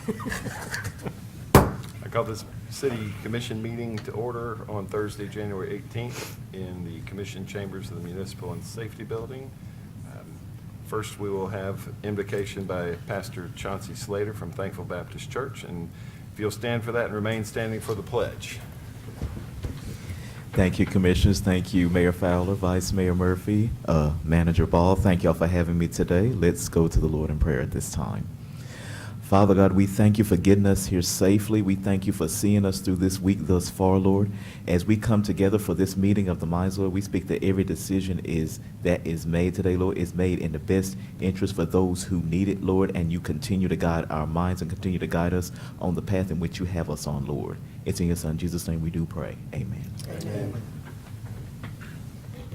I call this City Commission meeting to order on Thursday, January 18th in the Commission Chambers of the Municipal and Safety Building. First, we will have invocation by Pastor Chauncey Slater from Thankful Baptist Church. And if you'll stand for that and remain standing for the pledge. Thank you, Commissioners. Thank you, Mayor Fowler, Vice Mayor Murphy, Manager Ball. Thank y'all for having me today. Let's go to the Lord in prayer at this time. Father God, we thank you for getting us here safely. We thank you for seeing us through this week thus far, Lord. As we come together for this meeting of the minds, Lord, we speak that every decision that is made today, Lord, is made in the best interest for those who need it, Lord, and you continue to guide our minds and continue to guide us on the path in which you have us on, Lord. It's in your Son, Jesus' name we do pray. Amen. Amen.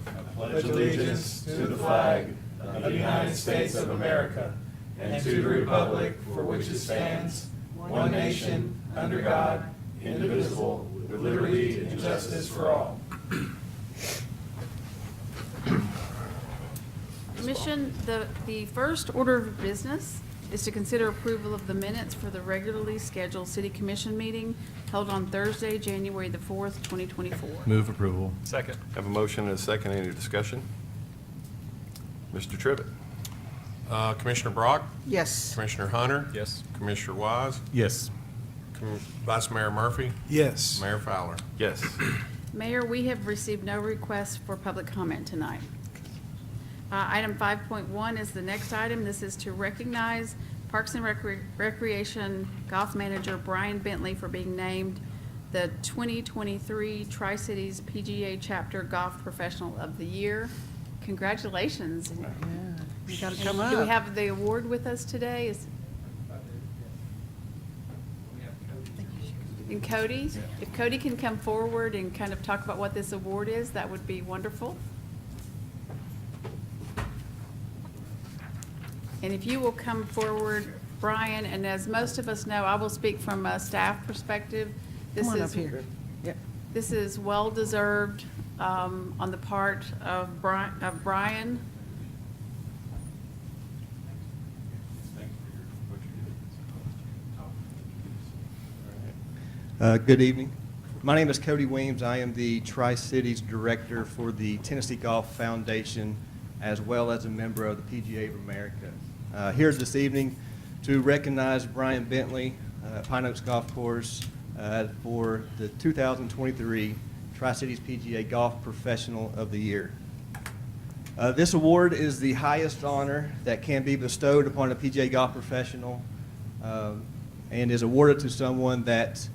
I pledge allegiance to the flag of the United States of America and to the republic for which it stands, one nation, under God, indivisible, with liberty and justice for all. Commission, the first order of business is to consider approval of the minutes for the regularly scheduled City Commission meeting held on Thursday, January the 4th, 2024. Move approval. Second. Have a motion and a second. Any discussion? Mr. Trivett. Commissioner Brock, Yes. Commissioner Hunter. Yes. Commissioner Wise, Yes. Vice Mayor Murphy, Yes. Mayor Fowler. Yes. Mayor, we have received no requests for public comment tonight. Item 5.1 is the next item. This is to recognize Parks and Recreation Golf Manager Bryan Bentley for being named the 2023 Tri-Cities PGA Chapter Golf Professional of the Year. Congratulations. You gotta And come do we up. have the award with us today? And Cody? If Cody can come forward and kind of talk about what this award is, that would be wonderful. And if you will come forward, Bryan, and as most of us know, I will speak from a staff perspective. Come on up here. Yep. This is well-deserved on the part of Bryan. Good evening. My name is Cody Weems. I am the Tri-Cities Director for the Tennessee Golf Foundation, as well as a member of the PGA of America. Here this evening to recognize Bryan Bentley, Pine Oaks Golf Course, for the 2023 Tri-Cities PGA Golf Professional of the Year. This award is the highest honor that can be bestowed upon a PGA golf professional and is awarded to someone that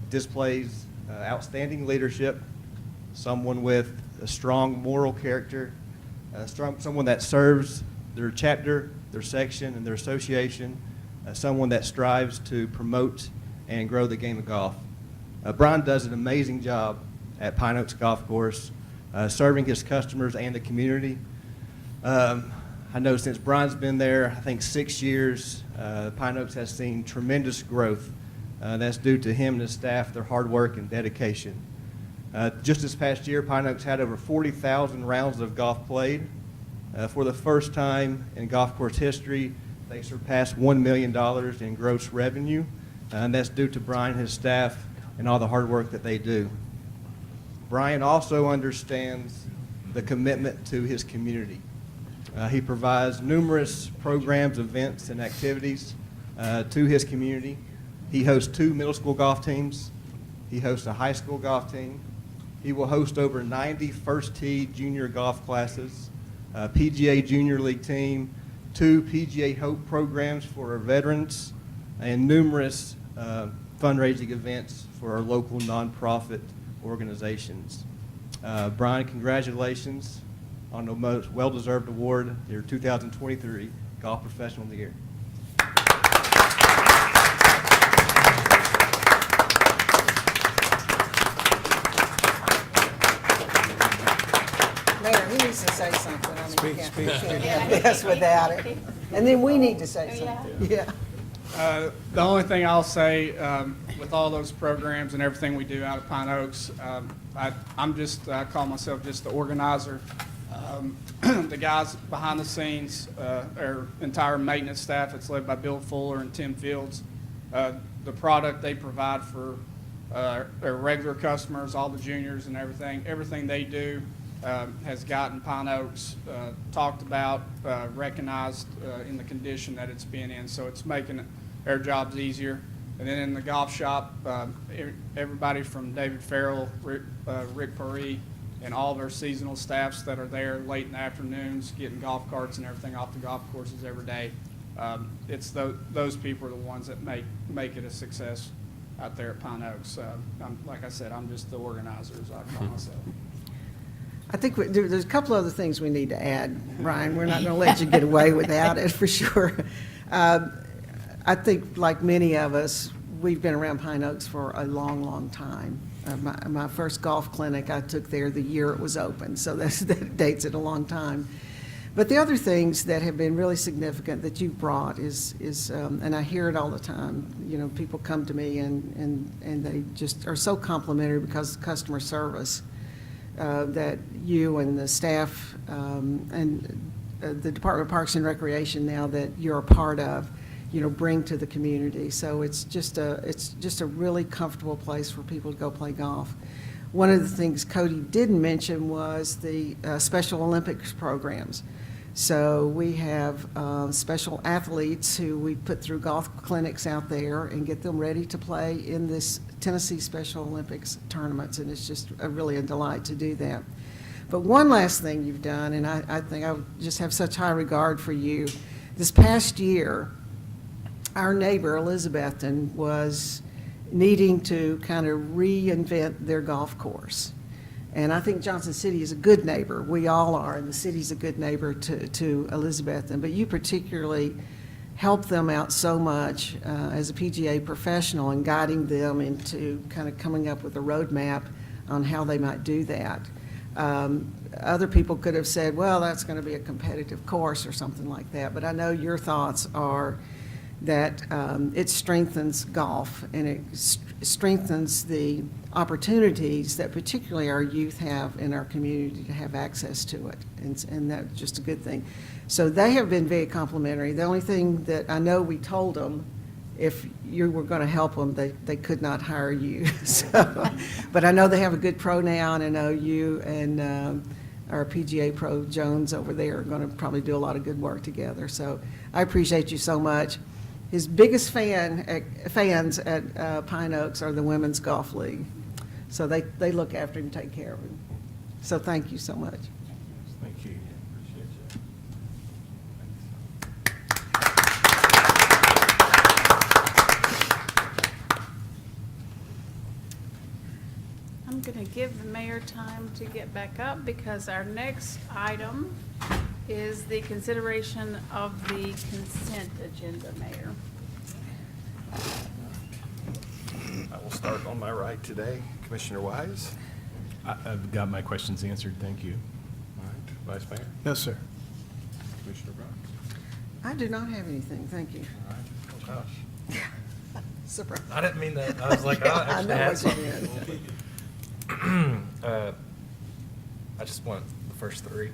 displays outstanding leadership, someone with a strong moral character, someone that serves their chapter, their section, and their association, someone that strives to promote and grow the game of golf. Bryan does an amazing job at Pine Oaks Golf Course, serving his customers and the community. I know since Bryan's been there, I think 6 years, Pine Oaks has seen tremendous growth. That's due to him and his staff, their hard work and dedication. Just this past year, Pine Oaks had over 40,000 rounds of golf played. For the first time in golf course history, they surpassed $1 million in gross revenue, and that's due to Bryan and his staff and all the hard work that they do. Bryan also understands the commitment to his community. He provides numerous programs, events, and activities to his community. He hosts 2 middle school golf teams. He hosts a high school golf team. He will host over 90 first tee junior golf classes, a PGA Junior League team, 2 PGA Hope programs for our veterans, and numerous fundraising events for our local nonprofit organizations. Bryan, congratulations on the most well-deserved award, your 2023 Golf Professional of the Year. Mayor, he needs to say something. I mean, you can't have this without it. And then we need to say something. Yeah. The only thing I'll say, with all those programs and everything we do out of Pine Oaks, I call myself just the organizer. The guys behind the scenes, our entire maintenance staff, it's led by Bill Fuller and Tim Fields. the product they provide for their regular customers, all the juniors and everything they do has gotten Pine Oaks talked about, recognized in the condition that it's been in. So it's making their jobs easier. And then in the golf shop, everybody from David Farrell, Rick Pari, and all their seasonal staffs that are there late in the afternoons, getting golf carts and everything off the golf courses every day. It's those people are the ones that make it a success out there at Pine Oaks. Like I said, I'm just the organizer, as I call myself. I think there's a couple other things we need to add, Bryan. We're not going to let you get away without it, for sure. I think, like many of us, we've been around Pine Oaks for a long, long time. My first golf clinic, I took there the year it was open, so that dates it a long time. But the other things that have been really significant that you've brought is and I hear it all the time, people come to me and they just are so complimentary because of customer service that you and the staff and the Department of Parks and Recreation now that you're a part of, bring to the community. So it's just a really comfortable place for people to go play golf. One of the things Cody didn't mention was the Special Olympics programs. So we have special athletes who we put through golf clinics out there and get them ready to play in this Tennessee Special Olympics tournaments, and it's just really a delight to do that. But one last thing you've done, and I think I just have such high regard for you. This past year, our neighbor, Elizabethton, was needing to kind of reinvent their golf course. And I think Johnson City is a good neighbor. We all are, and the city's a good neighbor to Elizabethton. But you particularly helped them out so much as a PGA professional and guiding them into kind of coming up with a roadmap on how they might do that. Other people could have said, well, that's going to be a competitive course or something like that. But I know your thoughts are that it strengthens golf and it strengthens the opportunities that particularly our youth have in our community to have access to it, and that's just a good thing. So they have been very complimentary. The only thing that I know we told them, if you were going to help them, they could not hire you. So, but I know they have a good pro now, and I know you and our PGA pro Jones over there are going to probably do a lot of good work together. So I appreciate you so much. His biggest fans at Pine Oaks are the Women's Golf League. So they look after him and take care of him. So thank you so much. Thank you. I'm going to give the mayor time to get back up because our next item is the consideration of the consent agenda, Mayor. I will start on my right today. Commissioner Wise. I've got my questions answered, thank you. All right. Vice Mayor. Yes, sir. Commissioner Brown. I do not have anything, thank you. All right. Oh, gosh. Surprise. I didn't mean that. I was like, Yeah, I I actually know had what you something. meant. I just want the first three.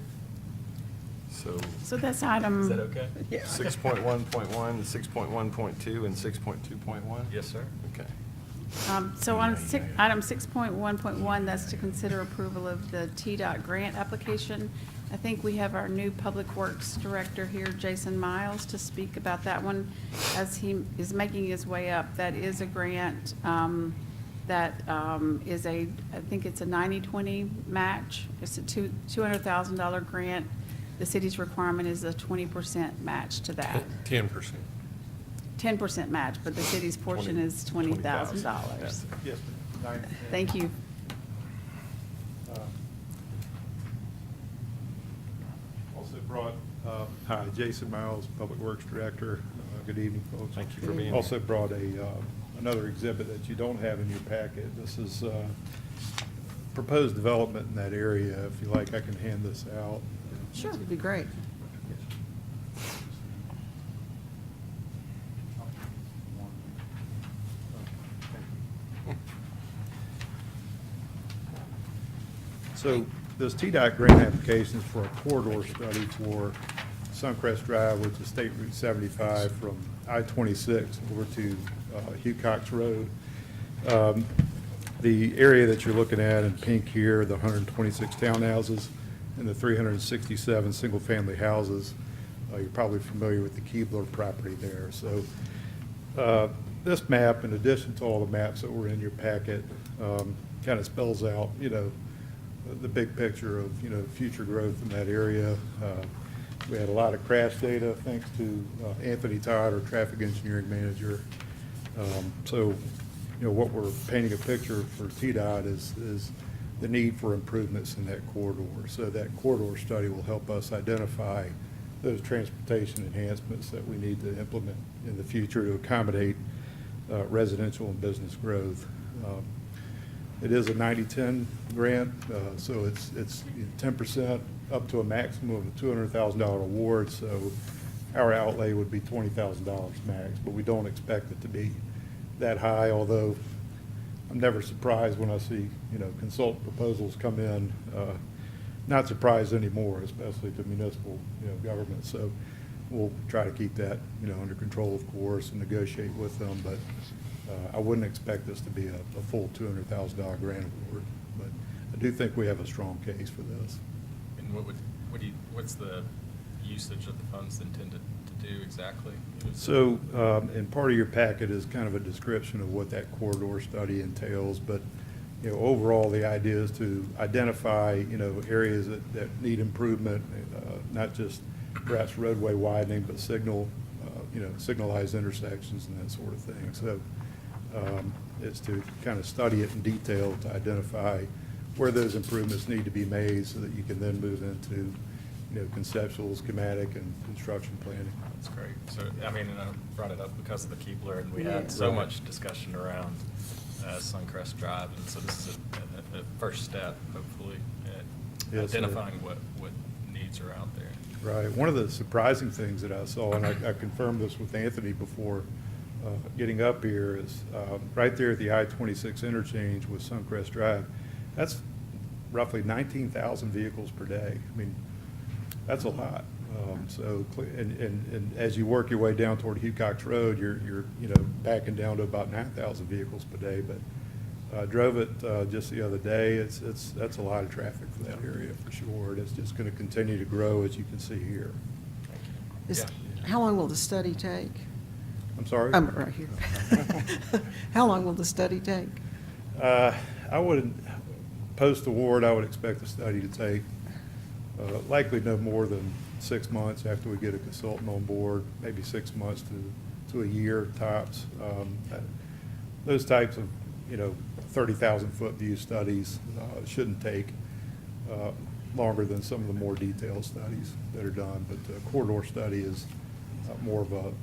So that's item. Is that okay? Yeah. 6.1.1, 6.1.2, and 6.2.1? Yes, sir. Okay. So on item 6.1.1, that's to consider approval of the TDOT grant application. I think we have our new Public Works Director here, Jason Miles, to speak about that one as he is making his way up. That is a grant that is I think it's a 90-20 match. It's a $200,000 grant. The city's requirement is a 20% match to that. 10%. 10% match, but the city's portion is $20,000. Yes, ma'am. Thank you. Also brought, hi, Jason Miles, Public Works Director. Good evening, folks. Thank you for being here. Also brought another exhibit that you don't have in your packet. This is proposed development in that area. If you like, I can hand this out. Sure, it'd be great. So this TDOT grant application is for a corridor study for Suncrest Drive, which is State Route 75 from I-26 over to Hugh Cox Road. The area that you're looking at in pink here, the 126 townhouses and the 367 single-family houses, you're probably familiar with the Keebler property there. So this map, in addition to all the maps that were in your packet, kind of spells out, the big picture of, future growth in that area. We had a lot of crash data, thanks to Anthony Todd, our traffic engineering manager. So, what we're painting a picture for TDOT is the need for improvements in that corridor. So that corridor study will help us identify those transportation enhancements that we need to implement in the future to accommodate residential and business growth. It is a 90-10 grant, so it's 10% up to a maximum of a $200,000 award. So our outlay would be $20,000 max, but we don't expect it to be that high. Although I'm never surprised when I see consultant proposals come in. Not surprised anymore, especially to municipal government. So we'll try to keep that under control, of course, and negotiate with them. But I wouldn't expect this to be a full $200,000 grant award. But I do think we have a strong case for this. And what's the usage of the funds intended to do exactly? So, and part of your packet is kind of a description of what that corridor study entails, but, overall, the idea is to identify, areas that need improvement, not just perhaps roadway widening, but signalized intersections and that sort of thing. So, it's to kind of study it in detail to identify where those improvements need to be made so that you can then move into, conceptual, schematic, and construction planning. That's great. So, and I brought it up because of the Keebler, and we Yeah. had so Right. much discussion around Suncrest Drive, and so this is a first step, hopefully, at Yes, sir. identifying what needs are out there. Right. One of the surprising things that I saw, and I confirmed this with Anthony before getting up here, is right there at the I-26 interchange with Suncrest Drive, that's roughly 19,000 vehicles per day. That's a lot. And as you work your way down toward Hugh Cox Road, you're backing down to about 9,000 vehicles per day. But I drove it just the other day. That's a lot of traffic for that area for sure. And it's just going to continue to grow, as you can see here. How long will the study take? I'm sorry? I'm right here. How long will the study take? I would, post-award, I would expect the study to take likely no more than 6 months after we get a consultant on board, maybe 6 months to a year tops. Those types of, 30,000-foot view studies shouldn't take longer than some of the more detailed studies that are done. But the corridor study is more of a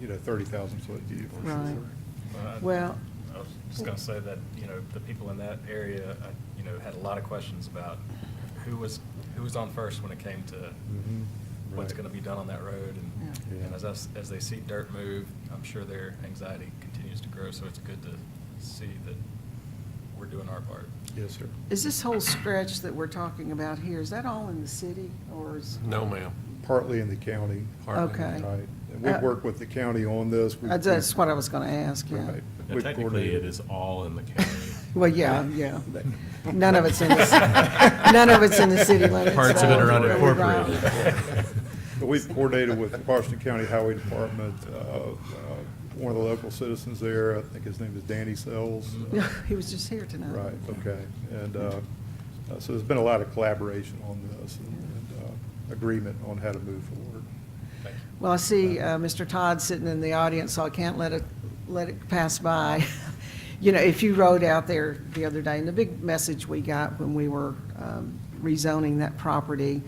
30,000-foot view. For Right. sure. Well, I was just going to say that, the people in that area, had a lot of questions about who was on first when it came to what's Right. going to be done on that road. Yeah. And as they see dirt move, I'm sure their anxiety continues to grow. So it's good to see that we're doing our part. Yes, sir. is this whole stretch that we're talking about here, is that all in the city, or is? No, ma'am. Partly in the county. Partly. Okay. Right. And we've worked with the county on this. We've- That's what I was going to ask, yeah. Right. Now, We've technically, coordinated. it is all in the county. Well, yeah. None of it's in the city limits. Parts of it are so- unincorporated. But we've coordinated with the Washington County Highway Department, one of the local citizens there, I think his name is Danny Sells. Yeah, he was just here tonight. Right, okay. And so there's been a lot of collaboration on this and agreement on how to move forward. Thank you. Well, I see Mr. Todd sitting in the audience, so I can't let it pass by. If you rode out there the other day, and the big message we got when we were rezoning that property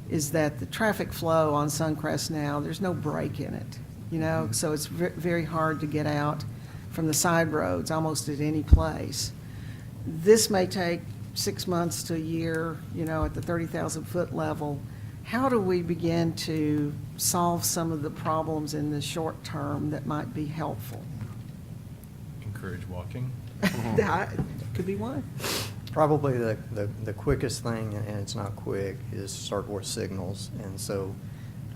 is that the traffic flow on Suncrest now, there's no break in it, so it's very hard to get out from the side roads almost at any place. This may take 6 months to a year, at the 30,000-foot level. How do we begin to solve some of the problems in the short term that might be helpful? Encourage walking. That could be one. Probably the quickest thing, and it's not quick, is start with signals. And so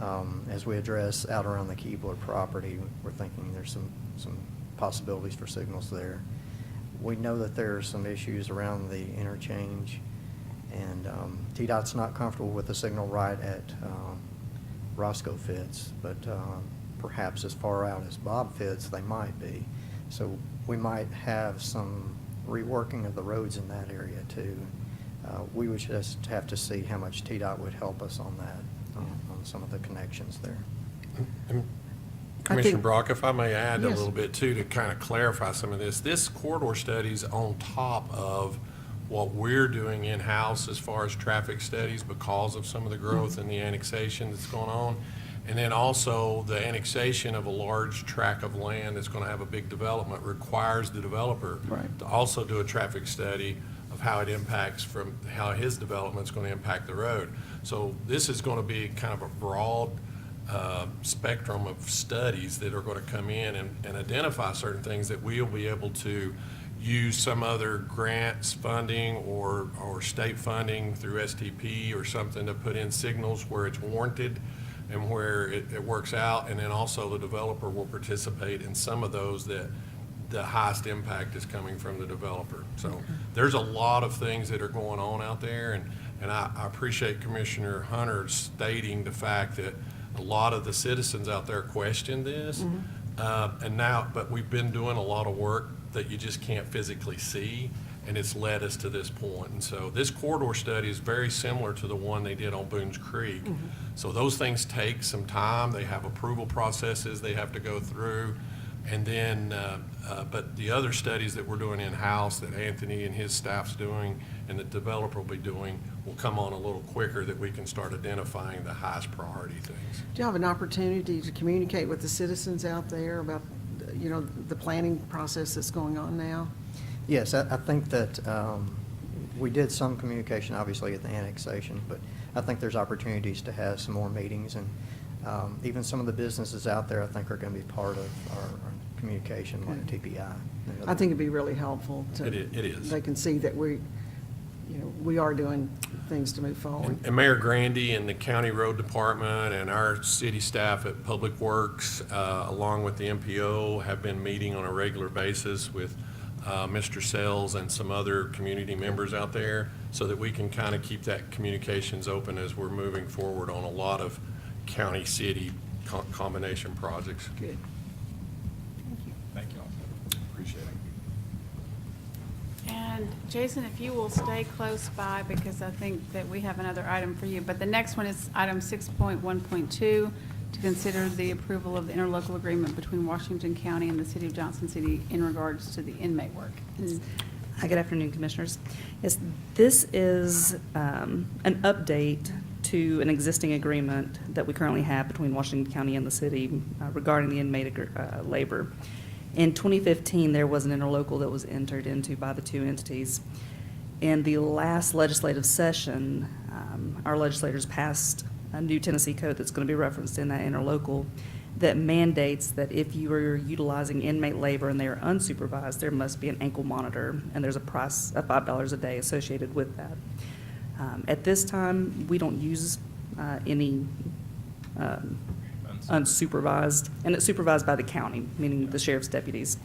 As we address out around the Keebler property, we're thinking there's some possibilities for signals there. We know that there are some issues around the interchange, and TDOT's not comfortable with the signal right at Roscoe Fitz, but perhaps as far out as Bob Fitz, they might be. So we might have some reworking of the roads in that area too. We would just have to see how much TDOT would help us on that, on some of the connections there. Commissioner think- Brock, if I may add a Yes. little bit too, to kind of clarify some of this corridor study's on top of what we're doing in-house as far as traffic studies because of some of the growth and the annexation that's going on. And then also the annexation of a large tract of land that's going to have a big development requires the developer Right. to also do a traffic study of how it impacts from how his development's going to impact the road. So this is going to be kind of a broad spectrum of studies that are going to come in and identify certain things that we'll be able to use some other grants funding or state funding through STP or something to put in signals where it's warranted and where it works out. And then also the developer will participate in some of those that the highest impact is coming from the developer. So there's a lot of things that are going on out there, and I appreciate Commissioner Hunter stating the fact that a lot of the citizens out there question this. But we've been doing a lot of work that you just can't physically see, and it's led us to this point. And so this corridor study is very similar to the one they did on Boones Creek. So those things take some time. They have approval processes they have to go through. And then, but the other studies that we're doing in-house that Anthony and his staff's doing and the developer will be doing will come on a little quicker, that we can start identifying the highest priority things. Do you have an opportunity to communicate with the citizens out there about, the planning process that's going on now? Yes, I think that we did some communication, obviously, at the annexation, but I think there's opportunities to have some more meetings, and even some of the businesses out there, I think, are going to be part of our communication, like TPI. I think it'd be really helpful to. It is. They can see that we are doing things to move forward. And Mayor Grandy and the County Road Department and our city staff at Public Works, along with the MPO, have been meeting on a regular basis with Mr. Sells and some other community members out there so that we can kind of keep that communications open as we're moving forward on a lot of county-city combination projects. Good. Thank you all. Appreciate it. And Jason, if you will stay close by, because I think that we have another item for you. But the next one is item 6.1.2, to consider the approval of the interlocal agreement between Washington County and the City of Johnson City in regards to the inmate work. Hi, good afternoon, Commissioners. Yes, this is an update to an existing agreement that we currently have between Washington County and the city regarding the inmate labor. In 2015, there was an interlocal that was entered into by the two entities. In the last legislative session, our legislators passed a new Tennessee code that's going to be referenced in that interlocal that mandates that if you are utilizing inmate labor and they are unsupervised, there must be an ankle monitor, and there's a price of $5 a day associated with that. At this time, we don't use any unsupervised, and it's supervised by the county, meaning the sheriff's deputies.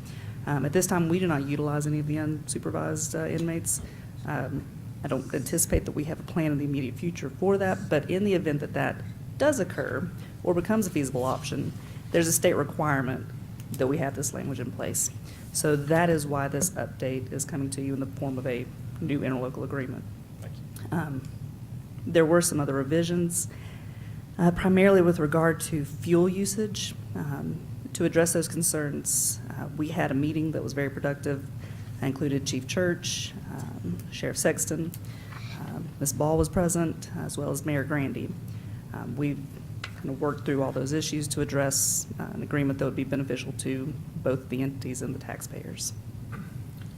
At this time, we do not utilize any of the unsupervised inmates. I don't anticipate that we have a plan in the immediate future for that, but in the event that that does occur or becomes a feasible option, there's a state requirement that we have this language in place. So that is why this update is coming to you in the form of a new interlocal agreement. Thank you. There were some other revisions, primarily with regard to fuel usage. To address those concerns, we had a meeting that was very productive. I included Chief Church, Sheriff Sexton, Ms. Ball was present, as well as Mayor Grandy. We've kind of worked through all those issues to address an agreement that would be beneficial to both the entities and the taxpayers.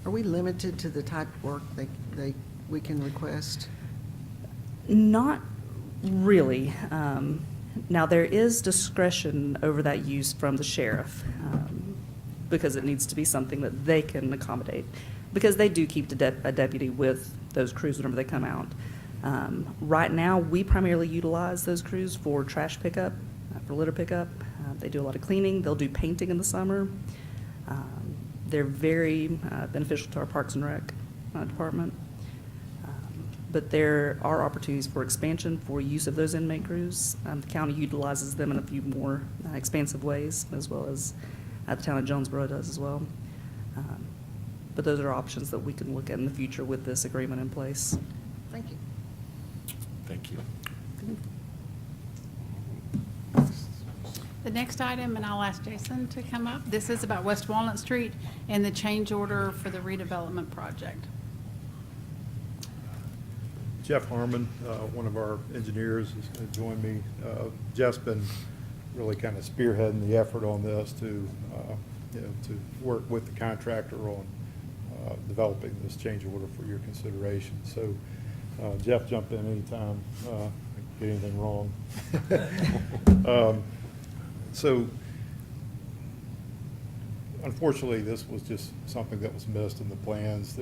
Are we limited to the type of work we can request? Not really. Now, there is discretion over that use from the sheriff because it needs to be something that they can accommodate, because they do keep a deputy with those crews whenever they come out. Right now, we primarily utilize those crews for trash pickup for litter pickup. They do a lot of cleaning. They'll do painting in the summer. They're very beneficial to our Parks and Rec department. But there are opportunities for expansion for use of those inmate crews. The county utilizes them in a few more expansive ways, as well as the town of Jonesboro does as well. But those are options that we can look at in the future with this agreement in place. Thank you. Thank you. The next item, and I'll ask Jason to come up, this is about West Walnut Street and the change order for the redevelopment project. Jeff Harmon, one of our engineers, is going to join me. Jeff's been really kind of spearheading the effort on this to work with the contractor on developing this change order for your consideration. So Jeff, jump in anytime I get anything wrong. So unfortunately, this was just something that was missed in the plans.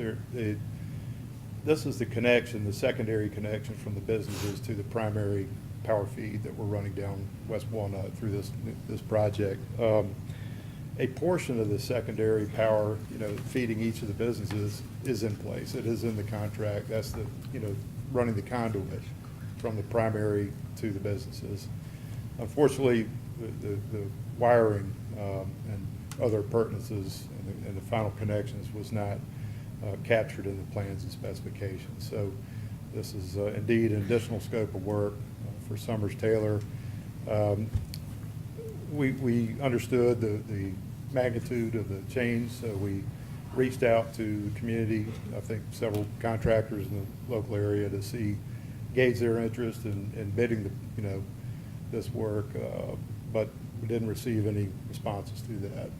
This is the connection, the secondary connection from the businesses to the primary power feed that we're running down West Walnut through this project. A portion of the secondary power, feeding each of the businesses is in place. It is in the contract. That's the, running the conduit from the primary to the businesses. Unfortunately, the wiring and other appurtenances and the final connections was not captured in the plans and specifications. So this is indeed an additional scope of work for Summers Taylor. We understood the magnitude of the change, so we reached out to the community, I think several contractors in the local area, to gauge their interest in bidding this work, but we didn't receive any responses to that.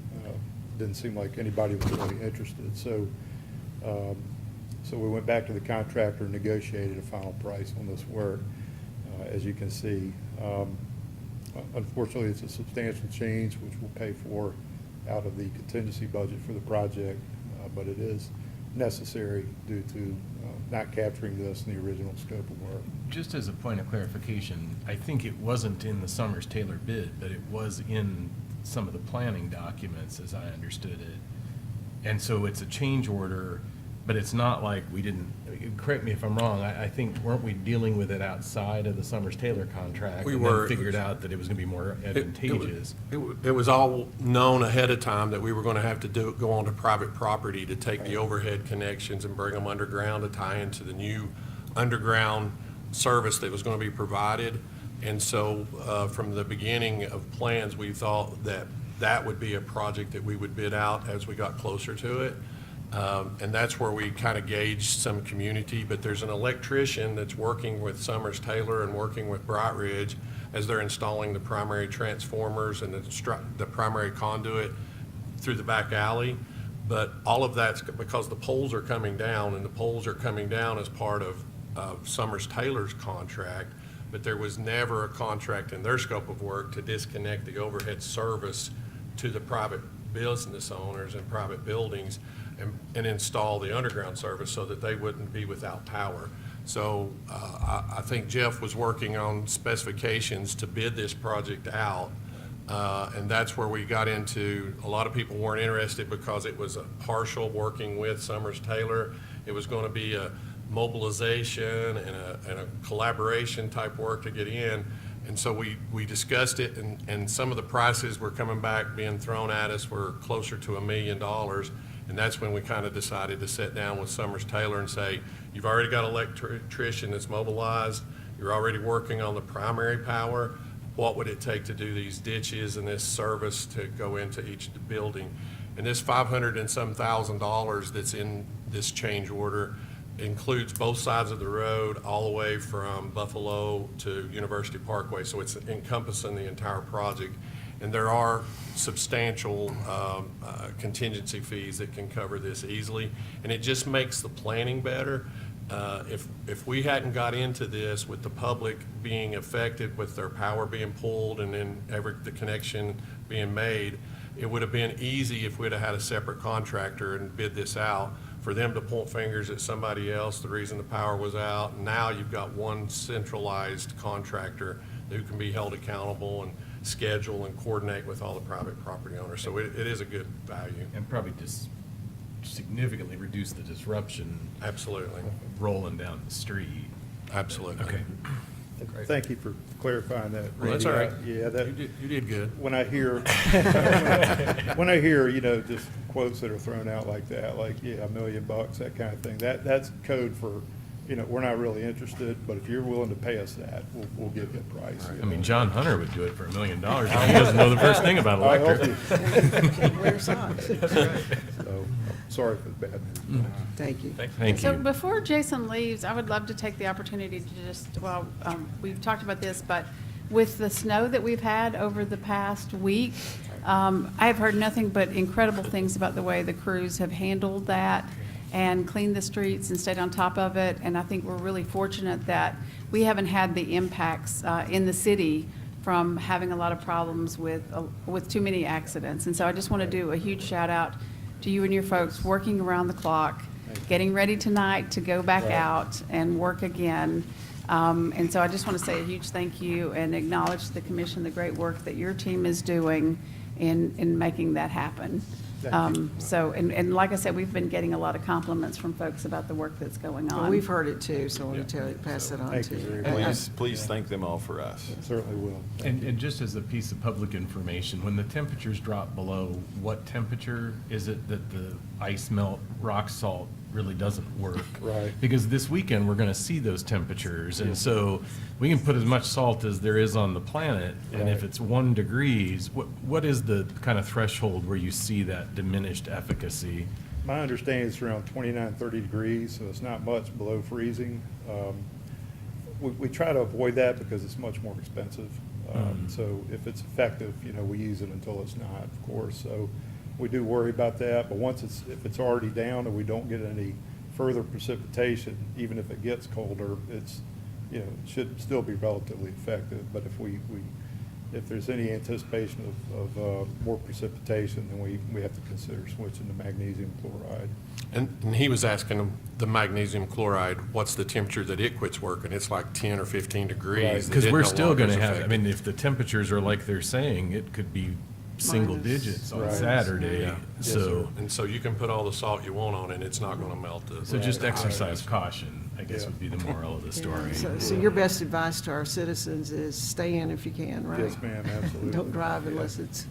Didn't seem like anybody was really interested. So we went back to the contractor and negotiated a final price on this work, as you can see. Unfortunately, it's a substantial change, which we'll pay for out of the contingency budget for the project, but it is necessary due to not capturing this in the original scope of work. Just as a point of clarification, I think it wasn't in the Summers Taylor bid, but it was in some of the planning documents, as I understood it. And so it's a change order, but it's not like we didn't, correct me if I'm wrong, I think, weren't we dealing with it outside of the Summers Taylor contract? We and were. then figured out that it was going to be more advantageous. It was all known ahead of time that we were going to have to go onto private property to take the overhead connections and bring them underground to tie into the new underground service that was going to be provided. And so from the beginning of plans, we thought that would be a project that we would bid out as we got closer to it. And that's where we kind of gauged some community, but there's an electrician that's working with Summers Taylor and working with Bright Ridge as they're installing the primary transformers and the primary conduit through the back alley. But all of that's because the poles are coming down, and the poles are coming down as part of Summers Taylor's contract, but there was never a contract in their scope of work to disconnect the overhead service to the private business owners and private buildings and install the underground service so that they wouldn't be without power. So I think Jeff was working on specifications to bid this project out, and that's where we got into, a lot of people weren't interested because it was a partial working with Summers Taylor. It was going to be a mobilization and a collaboration type work to get in. And so we discussed it, and some of the prices were coming back, being thrown at us, were closer to $1 million. And that's when we kind of decided to sit down with Summers Taylor and say, you've already got an electrician that's mobilized, you're already working on the primary power, what would it take to do these ditches and this service to go into each building? And this $500 and some thousand that's in this change order includes both sides of the road, all the way from Buffalo to University Parkway, so it's encompassing the entire project. And there are substantial contingency fees that can cover this easily, and it just makes the planning better. If we hadn't got into this with the public being affected with their power being pulled and then the connection being made, it would have been easy if we'd have had a separate contractor and bid this out for them to point fingers at somebody else, the reason the power was out. Now you've got one centralized contractor who can be held accountable and schedule and coordinate with all the private property owners. So it is a good value. And probably just significantly reduce the disruption Absolutely. rolling down the street. Absolutely. Okay. Thank you for clarifying that. Well, that's all Randy. right. Yeah, that. You did good. When I hear, just quotes that are thrown out like that, like, yeah, $1 million, that kind of thing, that's code for, we're not really interested, but if you're willing to pay us that, we'll give you a price. I mean, John Hunter would do it for $1 million. He doesn't know the first thing about I hope electric. you- Wear socks. So, sorry for the bad news. Thank you. Thank So you. before Jason leaves, I would love to take the opportunity to just, we've talked about this, but with the snow that we've had over the past week, I have heard nothing but incredible things about the way the crews have handled that and cleaned the streets and stayed on top of it. And I think we're really fortunate that we haven't had the impacts in the city from having a lot of problems with too many accidents. And so I just want to do a huge shout out to you and your folks working around the clock, getting ready tonight to go back out and work again. And so I just want to say a huge thank you and acknowledge to the commission the great work that your team is doing in making that happen. So, and like I said, we've been getting a lot of compliments from folks about the work that's going on. Well, we've heard it too, so I want to pass it on Thank to you you. very much. Please thank them all for us. Certainly will. And just as a piece of public information, when the temperatures drop below, what temperature is it that the ice melt, rock salt really doesn't work? Right. Because this weekend, we're going to see those temperatures, and so we can put as much salt as there is on the planet, and if Right. it's 1 degree, what is the kind of threshold where you see that diminished efficacy? My understanding is around 29, 30 degrees, so it's not much below freezing. We try to avoid that because it's much more expensive. So if it's effective, we use it until it's not, of course. So we do worry about that, but if it's already down and we don't get any further precipitation, even if it gets colder, it should still be relatively effective. But if there's any anticipation of more precipitation, then we have to consider switching to magnesium chloride. And he was asking the magnesium chloride, what's the temperature that it quits working? It's like 10 or 15 degrees. Right. that Because it we're no still longer going to is have, I effective. mean, if the temperatures are like they're saying, it could be single Minus. digits on Right. Saturday. Yeah. Yes, So, sir. And so you can put all the salt you want on it, it's not going to melt the. so just Right. exercise caution, I guess Yeah. would be the moral of the story. So your best advice to our citizens is stay in if you can, right? Yes, ma'am, absolutely. Don't drive unless it's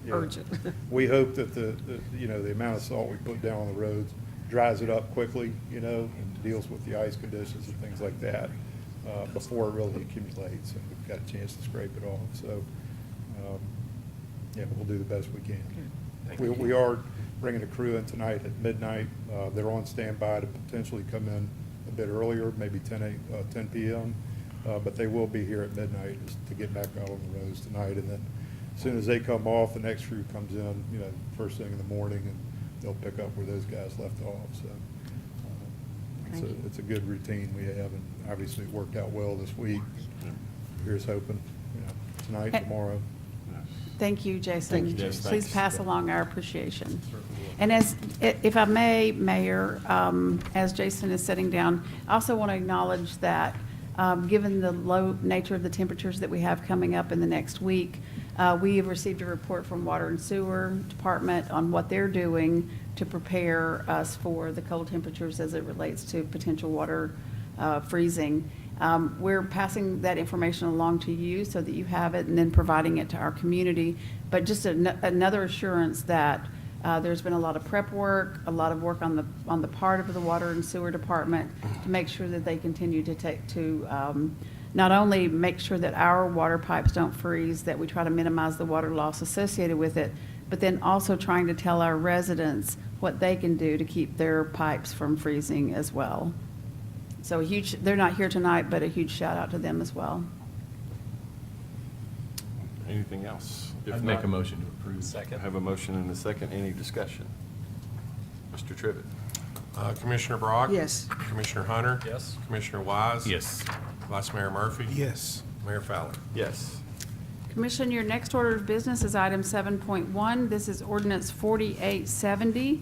Yeah. urgent. We hope that the amount of salt we put down on the roads dries it up quickly, and deals with the ice conditions and things like that, before it really accumulates and we've got a chance to scrape it off. So, we'll do the best we can. We are bringing a crew in tonight at midnight. They're on standby to potentially come in a bit earlier, maybe 10 p.m., but they will be here at midnight just to get back out on the roads tonight. And then as soon as they come off, the next crew comes in, first thing in the morning, and they'll pick up where those guys left off. So it's a good routine we have, and obviously it worked out well this week. Here's hoping, tonight, tomorrow. Thank you, Jason. Thank you, Jason. Please Thanks. pass along our appreciation. And if I may, Mayor, as Jason is sitting down, I also want to acknowledge that, given the low nature of the temperatures that we have coming up in the next week, we have received a report from Water and Sewer Department on what they're doing to prepare us for the cold temperatures as it relates to potential water freezing. We're passing that information along to you so that you have it and then providing it to our community. But just another assurance that there's been a lot of prep work, a lot of work on the part of the Water and Sewer Department to make sure that they continue to not only make sure that our water pipes don't freeze, that we try to minimize the water loss associated with it, but then also trying to tell our residents what they can do to keep their pipes from freezing as well. So they're not here tonight, but a huge shout out to them as well. Anything else? If I'd make not, a motion to approve. I have a motion and a second. Any discussion? Mr. Trivett? Commissioner Brock? Yes. Commissioner Hunter? Yes. Commissioner Wise? Yes. Vice Mayor Murphy? Yes. Mayor Fowler? Yes. Commission, your next order of business is item 7.1. This is ordinance 4870.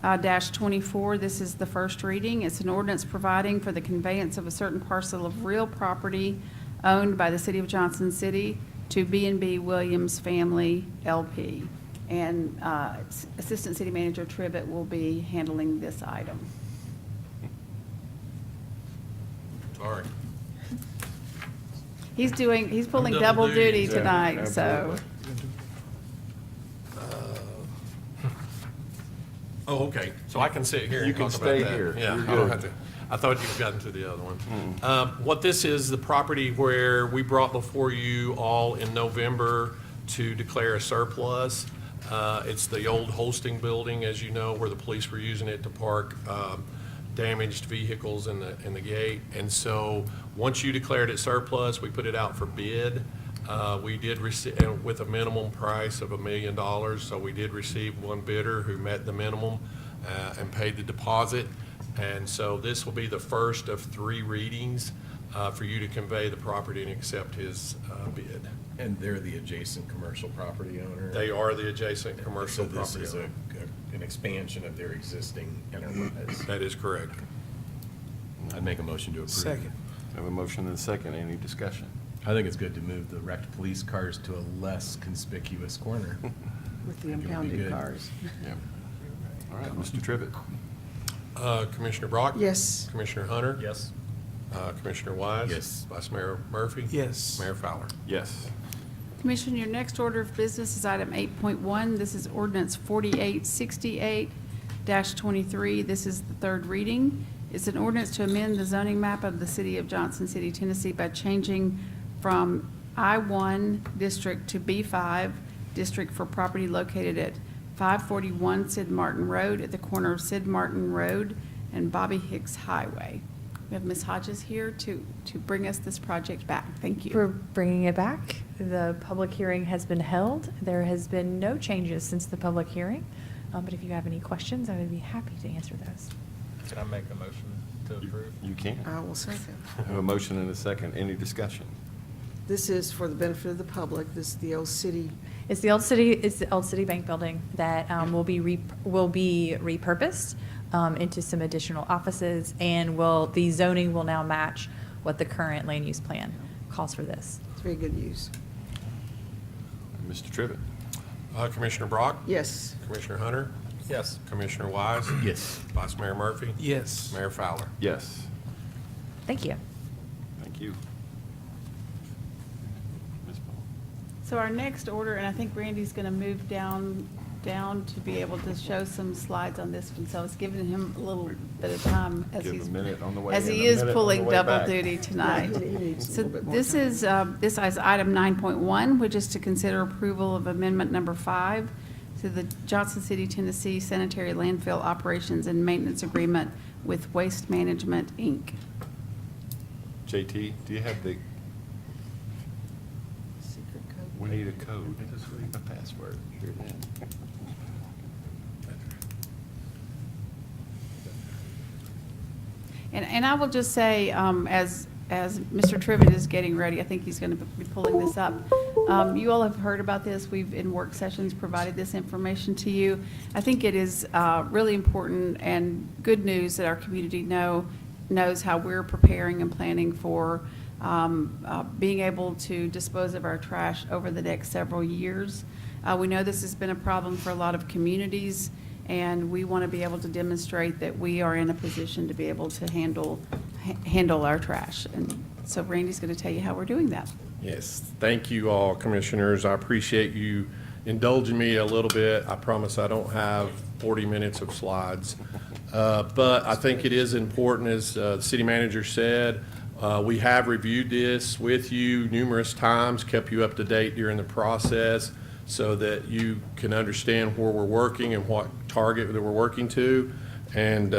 -24. This is the first reading. It's an ordinance providing for the conveyance of a certain parcel of real property owned by the City of Johnson City to B&B Williams Family LP. And Assistant City Manager Trivett will be handling this item. Sorry. He's pulling Double double duty duty. tonight, Yeah, so. absolutely. Oh, okay, so I can sit here You and can talk about stay that. here. Yeah, You're I don't good. have to. I thought you'd gotten to the other one. What this is, the property where we brought before you all in November to declare a surplus. It's the old Holsting building, as you know, where the police were using it to park damaged vehicles in the gate. And so, once you declared it surplus, we put it out for bid. We did receive, with a minimum price of $1 million, so we did receive one bidder who met the minimum and paid the deposit. And so this will be the first of 3 readings for you to convey the property and accept his bid. And they're the adjacent commercial property owner? They are the adjacent commercial So this property is owner. an expansion of their existing enterprise? That is correct. I'd make a motion to approve. Second. We have a motion and a second. Any discussion? I think it's good to move the wrecked police cars to a less conspicuous corner. With the I think it would be impounded good. cars. Yeah. All right, Mr. Trivett. Commissioner Brock? Yes. Commissioner Hunter? Yes. Commissioner Wise? Yes. Vice Mayor Murphy? Yes. Mayor Fowler? Yes. Commission, your next order of business is item 8.1. This is ordinance 4868-23. This is the third reading. It's an ordinance to amend the zoning map of the City of Johnson City, Tennessee by changing from I-1 district to B5 district for property located at 541 Sid Martin Road at the corner of Sid Martin Road and Bobby Hicks Highway. We have Ms. Hodges here to bring us this project back. Thank you. For bringing it back. The public hearing has been held. There has been no changes since the public hearing. But if you have any questions, I would be happy to answer those. Can I make a motion to approve? You can. I will second. I have a motion and a second. Any discussion? This is for the benefit of the public. This is the old city. It's the old city bank building that will be repurposed into some additional offices, and the zoning will now match what the current land use plan calls for this. It's very good use. Mr. Trivett. Commissioner Brock? Yes. Commissioner Hunter? Yes. Commissioner Wise? Yes. Vice Mayor Murphy? Yes. Mayor Fowler? Yes. Thank you. Thank you. Ms. Paul. So our next order, and I think Randy's going to move down to be able to show some slides on this one, so it's giving him a little bit of time as Give he's, a minute on the way as in, he a is minute on pulling the way double back. duty tonight. He needs a So little bit more this time. is item 9.1, which is to consider approval of amendment number 5 to the Johnson City, Tennessee Sanitary Landfill Operations and Maintenance Agreement with Waste Management, Inc. JT, do you have the, Secret code. we need a code, a password. Here it is. And I will just say, as Mr. Trivett is getting ready, I think he's going to be pulling this up. You all have heard about this. We've, in work sessions, provided this information to you. I think it is really important and good news that our community knows how we're preparing and planning for being able to dispose of our trash over the next several years. We know this has been a problem for a lot of communities, and we want to be able to demonstrate that we are in a position to be able to handle our trash. And so Randy's going to tell you how we're doing that. Yes, thank you all, commissioners. I appreciate you indulging me a little bit. I promise I don't have 40 minutes of slides. But I think it is important, as the city manager said, we have reviewed this with you numerous times, kept you up to date during the process so that you can understand where we're working and what target that we're working to. And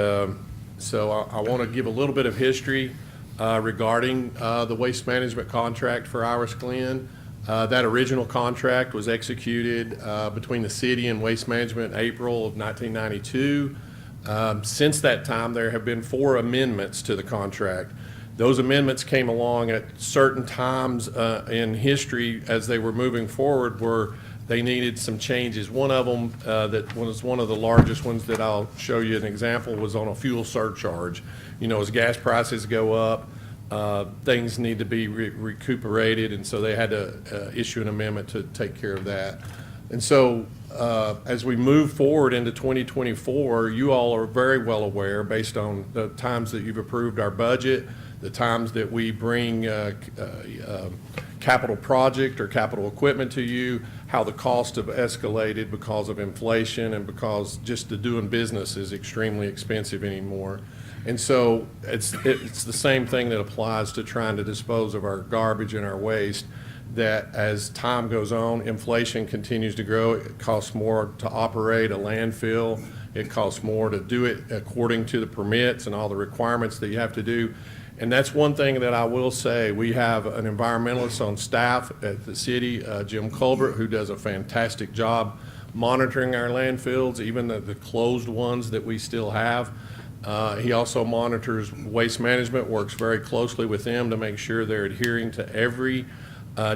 so I want to give a little bit of history regarding the waste management contract for Iris Glen. That original contract was executed between the city and Waste Management in April of 1992. Since that time, there have been 4 amendments to the contract. Those amendments came along at certain times in history as they were moving forward, where they needed some changes. One of them that was one of the largest ones that I'll show you an example was on a fuel surcharge. You know, as gas prices go up, things need to be recuperated, and so they had to issue an amendment to take care of that. And so as we move forward into 2024, you all are very well aware, based on the times that you've approved our budget, the times that we bring capital project or capital equipment to you, how the costs have escalated because of inflation and because just the doing business is extremely expensive anymore. And so it's the same thing that applies to trying to dispose of our garbage and our waste, that as time goes on, inflation continues to grow. It costs more to operate a landfill. It costs more to do it according to the permits and all the requirements that you have to do. And that's one thing that I will say. We have an environmentalist on staff at the city, Jim Colbert, who does a fantastic job monitoring our landfills, even the closed ones that we still have. He also monitors waste management, works very closely with them to make sure they're adhering to every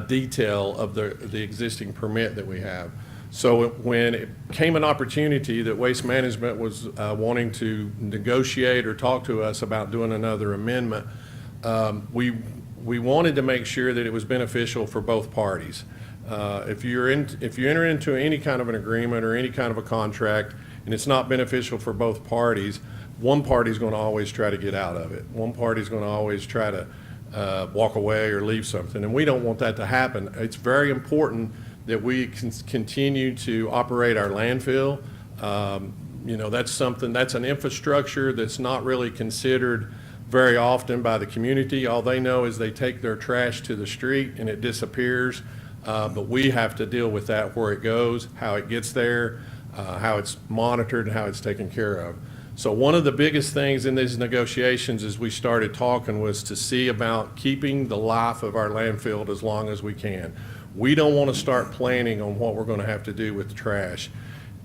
detail of the existing permit that we have. So when it came an opportunity that Waste Management was wanting to negotiate or talk to us about doing another amendment, we wanted to make sure that it was beneficial for both parties. If you enter into any kind of an agreement or any kind of a contract and it's not beneficial for both parties, one party's going to always try to get out of it. One party's going to always try to walk away or leave something, and we don't want that to happen. It's very important that we can continue to operate our landfill. You know, that's an infrastructure that's not really considered very often by the community. All they know is they take their trash to the street and it disappears, but we have to deal with that, where it goes, how it gets there, how it's monitored, and how it's taken care of. So one of the biggest things in these negotiations as we started talking was to see about keeping the life of our landfill as long as we can. We don't want to start planning on what we're going to have to do with the trash.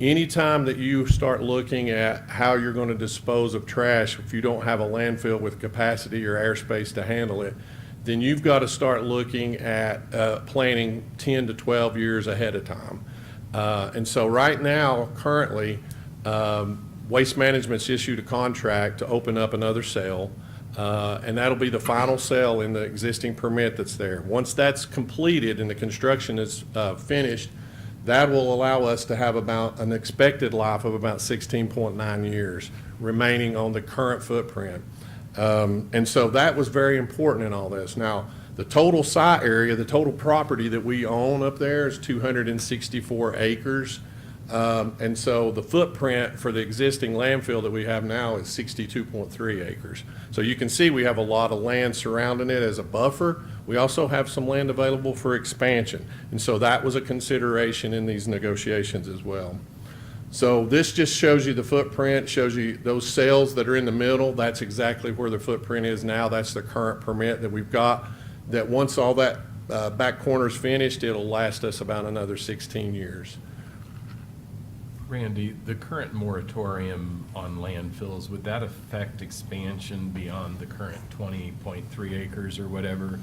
Anytime that you start looking at how you're going to dispose of trash, if you don't have a landfill with capacity or airspace to handle it, then you've got to start looking at planning 10 to 12 years ahead of time. And so right now, currently, Waste Management's issued a contract to open up another sale, and that'll be the final sale in the existing permit that's there. Once that's completed and the construction is finished, that will allow us to have about an expected life of about 16.9 years remaining on the current footprint. And so that was very important in all this. Now, the total site area, the total property that we own up there is 264 acres. And so the footprint for the existing landfill that we have now is 62.3 acres. So you can see we have a lot of land surrounding it as a buffer. We also have some land available for expansion. And so that was a consideration in these negotiations as well. So this just shows you the footprint, shows you those sales that are in the middle. That's exactly where the footprint is now. That's the current permit that we've got, that once all that back corner's finished, it'll last us about another 16 years. Randy, the current moratorium on landfills, would that affect expansion beyond the current 20.3 acres or whatever?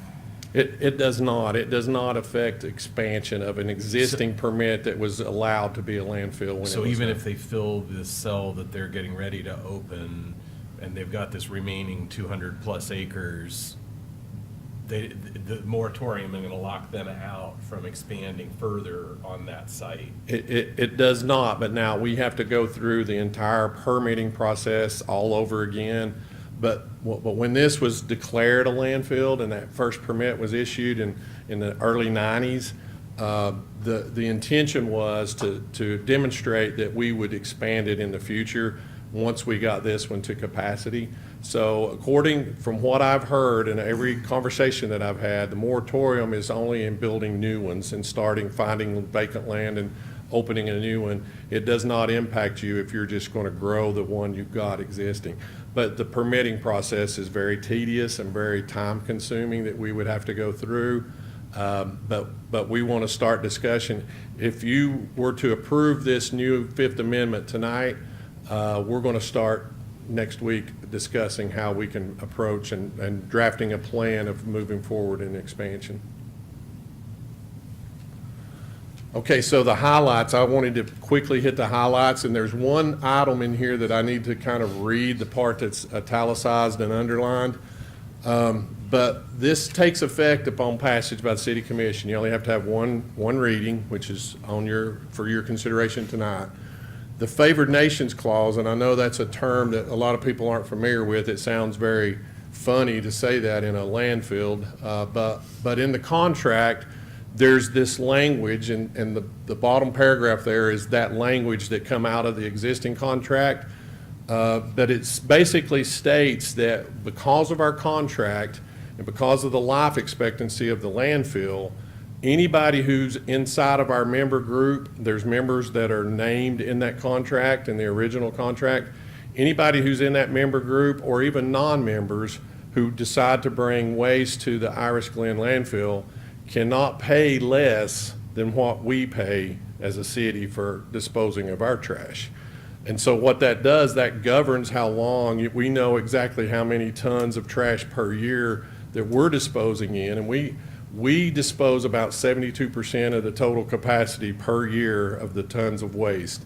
It does not. It does not affect expansion of an existing permit that was allowed to be a landfill when it was. So even if they fill this cell that they're getting ready to open and they've got this remaining 200 plus acres, the moratorium is going to lock them out from expanding further on that site? It does not, but now we have to go through the entire permitting process all over again. But when this was declared a landfill and that first permit was issued in the early 90s, the intention was to demonstrate that we would expand it in the future once we got this one to capacity. So according from what I've heard and every conversation that I've had, the moratorium is only in building new ones and finding vacant land and opening a new one. It does not impact you if you're just going to grow the one you've got existing. But the permitting process is very tedious and very time consuming that we would have to go through. But we want to start discussion. If you were to approve this new Fifth Amendment tonight, we're going to start next week discussing how we can approach and drafting a plan of moving forward in expansion. Okay, so the highlights, I wanted to quickly hit the highlights, and there's one item in here that I need to kind of read, the part that's italicized and underlined. But this takes effect upon passage by the City Commission. You only have to have one reading, which is for your consideration tonight. The Favored Nations Clause, and I know that's a term that a lot of people aren't familiar with. It sounds very funny to say that in a landfill, but in the contract, there's this language, and the bottom paragraph there is that language that come out of the existing contract. But it basically states that because of our contract and because of the life expectancy of the landfill, anybody who's inside of our member group, there's members that are named in that contract, in the original contract, anybody who's in that member group or even non-members who decide to bring waste to the Iris Glen landfill cannot pay less than what we pay as a city for disposing of our trash. And so what that does, that governs how long, we know exactly how many tons of trash per year that we're disposing in, and we dispose about 72% of the total capacity per year of the tons of waste.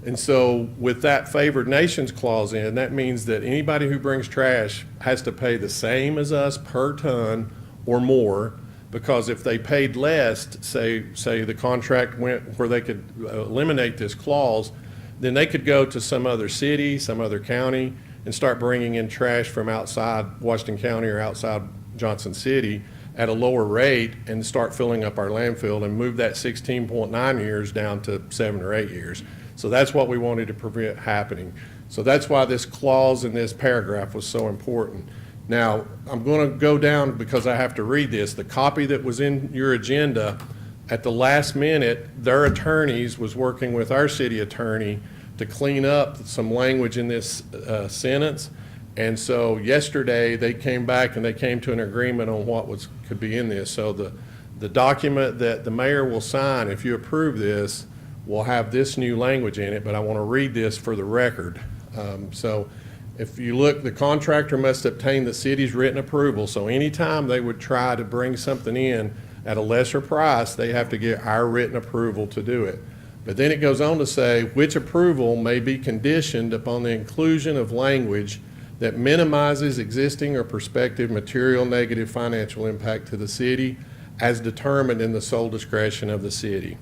And so with that Favored Nations Clause in, that means that anybody who brings trash has to pay the same as us per ton or more, because if they paid less, say the contract went where they could eliminate this clause, then they could go to some other city, some other county, and start bringing in trash from outside Washington County or outside Johnson City at a lower rate and start filling up our landfill and move that 16.9 years down to 7 or 8 years. So that's what we wanted to prevent happening. So that's why this clause in this paragraph was so important. Now, I'm going to go down because I have to read this. The copy that was in your agenda, at the last minute, their attorneys was working with our city attorney to clean up some language in this sentence. And so yesterday, they came back and they came to an agreement on what could be in this. So the document that the mayor will sign, if you approve this, will have this new language in it, but I want to read this for the record. So if you look, the contractor must obtain the city's written approval. So anytime they would try to bring something in at a lesser price, they have to get our written approval to do it. But then it goes on to say, which approval may be conditioned upon the inclusion of language that minimizes existing or prospective material negative financial impact to the city as determined in the sole discretion of the city.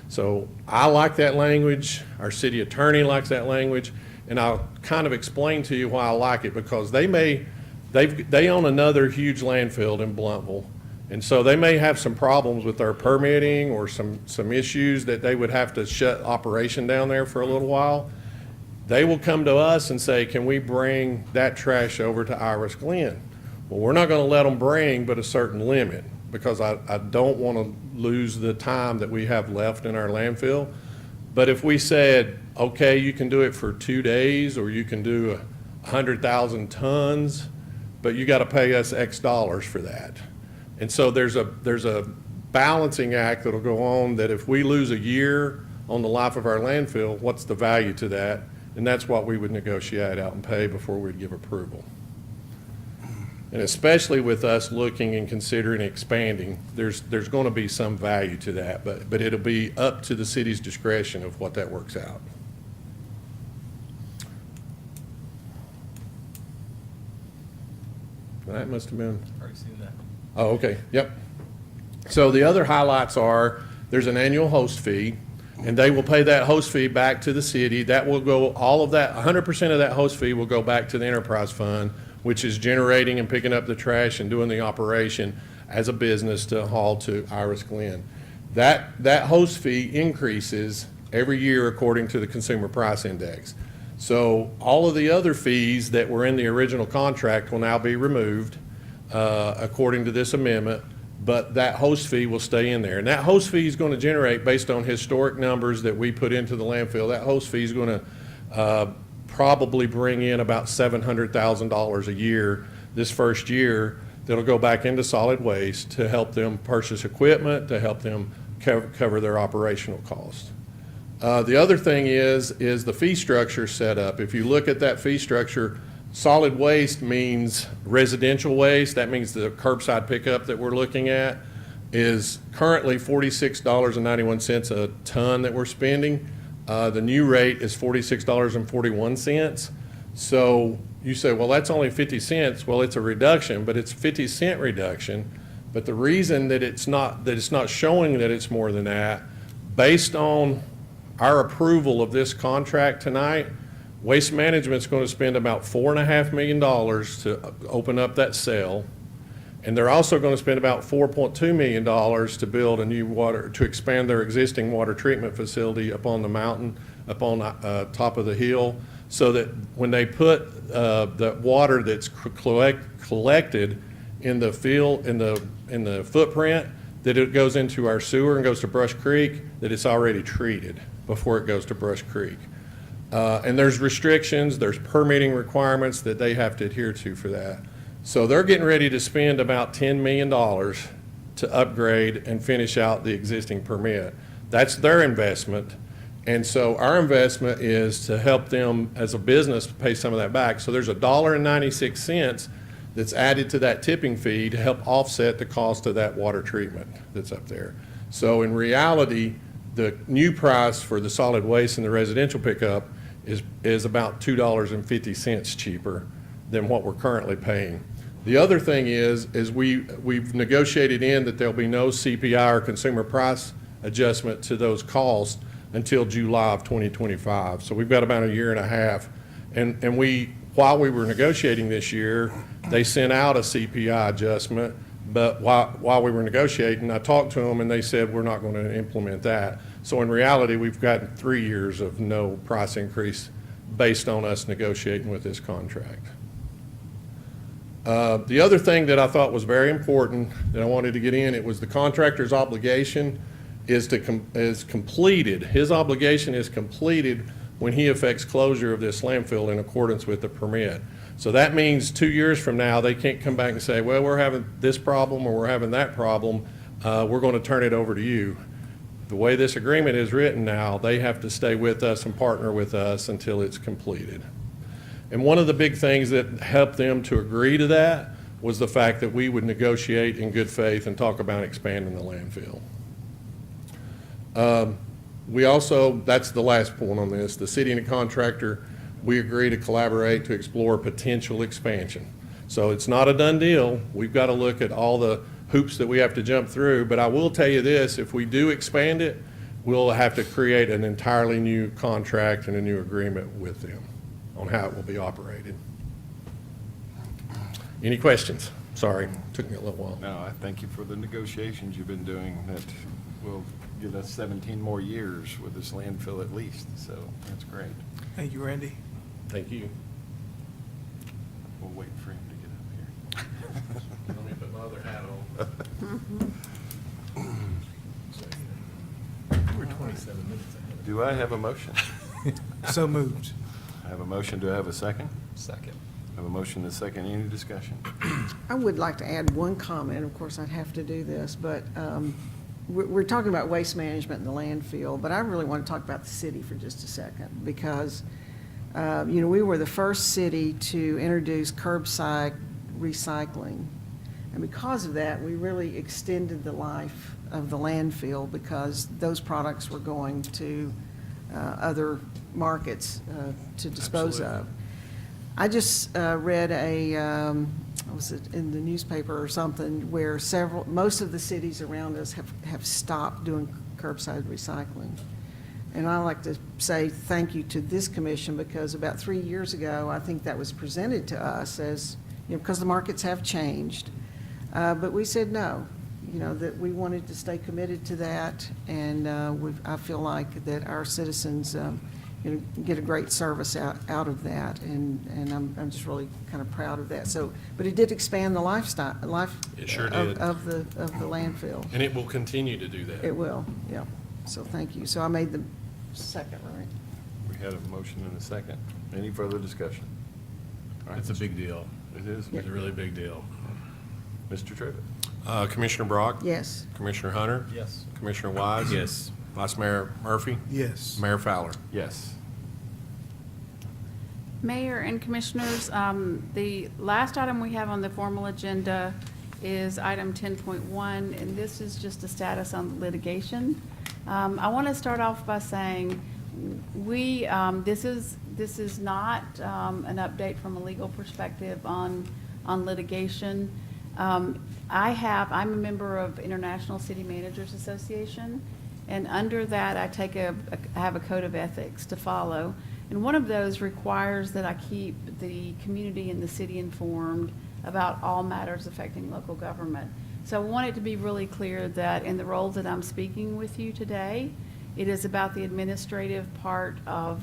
So I like that language, our city attorney likes that language, and I'll kind of explain to you why I like it, because they own another huge landfill in Blountville, and so they may have some problems with their permitting or some issues that they would have to shut operation down there for a little while. They will come to us and say, can we bring that trash over to Iris Glen? Well, we're not going to let them bring but a certain limit, because I don't want to lose the time that we have left in our landfill. But if we said, okay, you can do it for 2 days, or you can do 100,000 tons, but you got to pay us X dollars for that. And so there's a balancing act that'll go on, that if we lose a year on the life of our landfill, what's the value to that? And that's what we would negotiate out and pay before we'd give approval. And especially with us looking and considering expanding, there's going to be some value to that, but it'll be up to the city's discretion of what that works out. That must have been. Already seen that. Oh, okay, yep. So the other highlights are, there's an annual host fee, and they will pay that host fee back to the city. That will go, all of that, 100% of that host fee will go back to the enterprise fund, which is generating and picking up the trash and doing the operation as a business to haul to Iris Glen. That host fee increases every year according to the Consumer Price Index. So all of the other fees that were in the original contract will now be removed according to this amendment, but that host fee will stay in there. And that host fee is going to generate, based on historic numbers that we put into the landfill, that host fee is going to probably bring in about $700,000 a year this first year that'll go back into solid waste to help them purchase equipment, to help them cover their operational costs. The other thing is the fee structure set up. If you look at that fee structure, solid waste means residential waste. That means the curbside pickup that we're looking at. is currently $46.91 a ton that we're spending. The new rate is $46.41. So you say, well, that's only 50 cents. Well, it's a reduction, but it's a 50-cent reduction. But the reason that it's not showing that it's more than that, based on our approval of this contract tonight, Waste Management's going to spend about $4.5 million to open up that cell. And they're also going to spend about $4.2 million to build a new to expand their existing water treatment facility up on the mountain, up on top of the hill, so that when they put the water that's collected in the field, in the footprint, that it goes into our sewer and goes to Brush Creek, that it's already treated before it goes to Brush Creek. And there's restrictions, there's permitting requirements that they have to adhere to for that. So they're getting ready to spend about $10 million to upgrade and finish out the existing permit. That's their investment. And so our investment is to help them as a business pay some of that back. So there's $1.96 that's added to that tipping fee to help offset the cost of that water treatment that's up there. So in reality, the new price for the solid waste and the residential pickup is about $2.50 cheaper than what we're currently paying. The other thing is we've negotiated in that there'll be no CPI or consumer price adjustment to those costs until July of 2025. So we've got about a year and a half. And while we were negotiating this year, they sent out a CPI adjustment, but while we were negotiating, I talked to them and they said, we're not going to implement that. So in reality, we've gotten 3 years of no price increase based on us negotiating with this contract. The other thing that I thought was very important that I wanted to get in, it was the contractor's obligation is completed. His obligation is completed when he effects closure of this landfill in accordance with the permit. So that means 2 years from now, they can't come back and say, well, we're having this problem or we're having that problem. We're going to turn it over to you. The way this agreement is written now, they have to stay with us and partner with us until it's completed. And one of the big things that helped them to agree to that was the fact that we would negotiate in good faith and talk about expanding the landfill. We also, that's the last point on this, the city and the contractor, we agree to collaborate to explore potential expansion. So it's not a done deal. We've got to look at all the hoops that we have to jump through. But I will tell you this, if we do expand it, we'll have to create an entirely new contract and a new agreement with them on how it will be operated. Any questions? Sorry, took me a little while. No, I thank you for the negotiations you've been doing that will give us 17 more years with this landfill at least, so that's great. Thank you, Randy. Thank you. We'll wait for him to get up here. Let me put my other hat on. We're 27 minutes ahead. Do I have a motion? So moved. I have a motion. Do I have a second? Second. I have a motion and a second. Any discussion? I would like to add one comment. Of course, I'd have to do this, but we're talking about waste management in the landfill, but I really want to talk about the city for just a second because, we were the first city to introduce curbside recycling. And because of that, we really extended the life of the landfill because those products were going to other markets to dispose of. I just read was it in the newspaper or something, where most of the cities around us have stopped doing curbside recycling. And I like to say thank you to this commission because about 3 years ago, I think that was presented to us as, because the markets have changed. But we said no, that we wanted to stay committed to that. And I feel like that our citizens get a great service out of that, and I'm just really kind of proud of that. So, but it did expand the life It sure did. of the landfill. And it will continue to do that. It will, yeah. So thank you. So I made the second, right? We had a motion and a second. Any further discussion? All right. It's a big deal. It is. It's a really big deal. Mr. Trivett? Commissioner Brock? Yes. Commissioner Hunter? Yes. Commissioner Wise? Yes. Vice Mayor Murphy? Yes. Mayor Fowler? Yes. Mayor and Commissioners, the last item we have on the formal agenda is item 10.1, and this is just a status on litigation. I want to start off by saying this is not an update from a legal perspective on litigation. I'm a member of International City Managers Association, and under that I have a code of ethics to follow. And one of those requires that I keep the community and the city informed about all matters affecting local government. So I want it to be really clear that in the role that I'm speaking with you today, it is about the administrative part of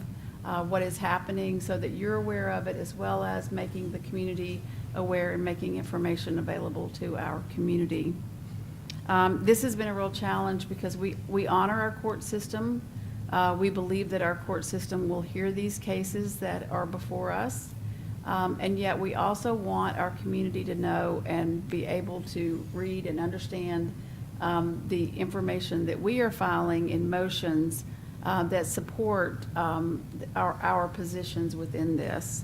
what is happening so that you're aware of it, as well as making the community aware and making information available to our community. This has been a real challenge because we honor our court system. We believe that our court system will hear these cases that are before us. And yet we also want our community to know and be able to read and understand the information that we are filing in motions that support our positions within this.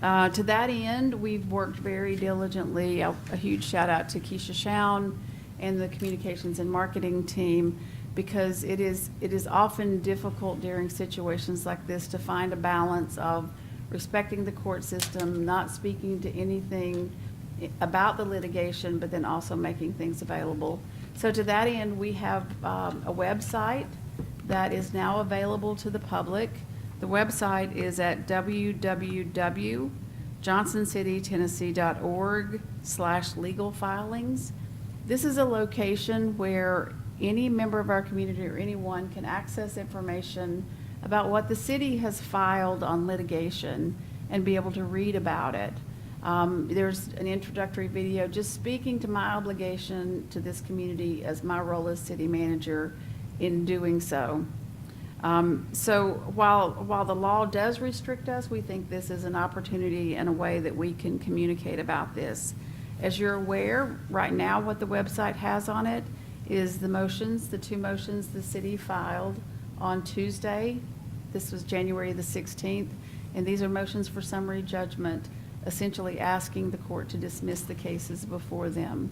To that end, we've worked very diligently. A huge shout out to Keisha Shaun and the communications and marketing team, because it is often difficult during situations like this to find a balance of respecting the court system, not speaking to anything about the litigation, but then also making things available. So to that end, we have a website that is now available to the public. The website is at www.johnsoncitytennessee.org/legal filings. This is a location where any member of our community or anyone can access information about what the city has filed on litigation and be able to read about it. There's an introductory video just speaking to my obligation to this community as my role as city manager in doing so. So while the law does restrict us, we think this is an opportunity and a way that we can communicate about this. As you're aware, right now what the website has on it is the two motions the city filed on Tuesday. This was January the 16th, and these are motions for summary judgment, essentially asking the court to dismiss the cases before them.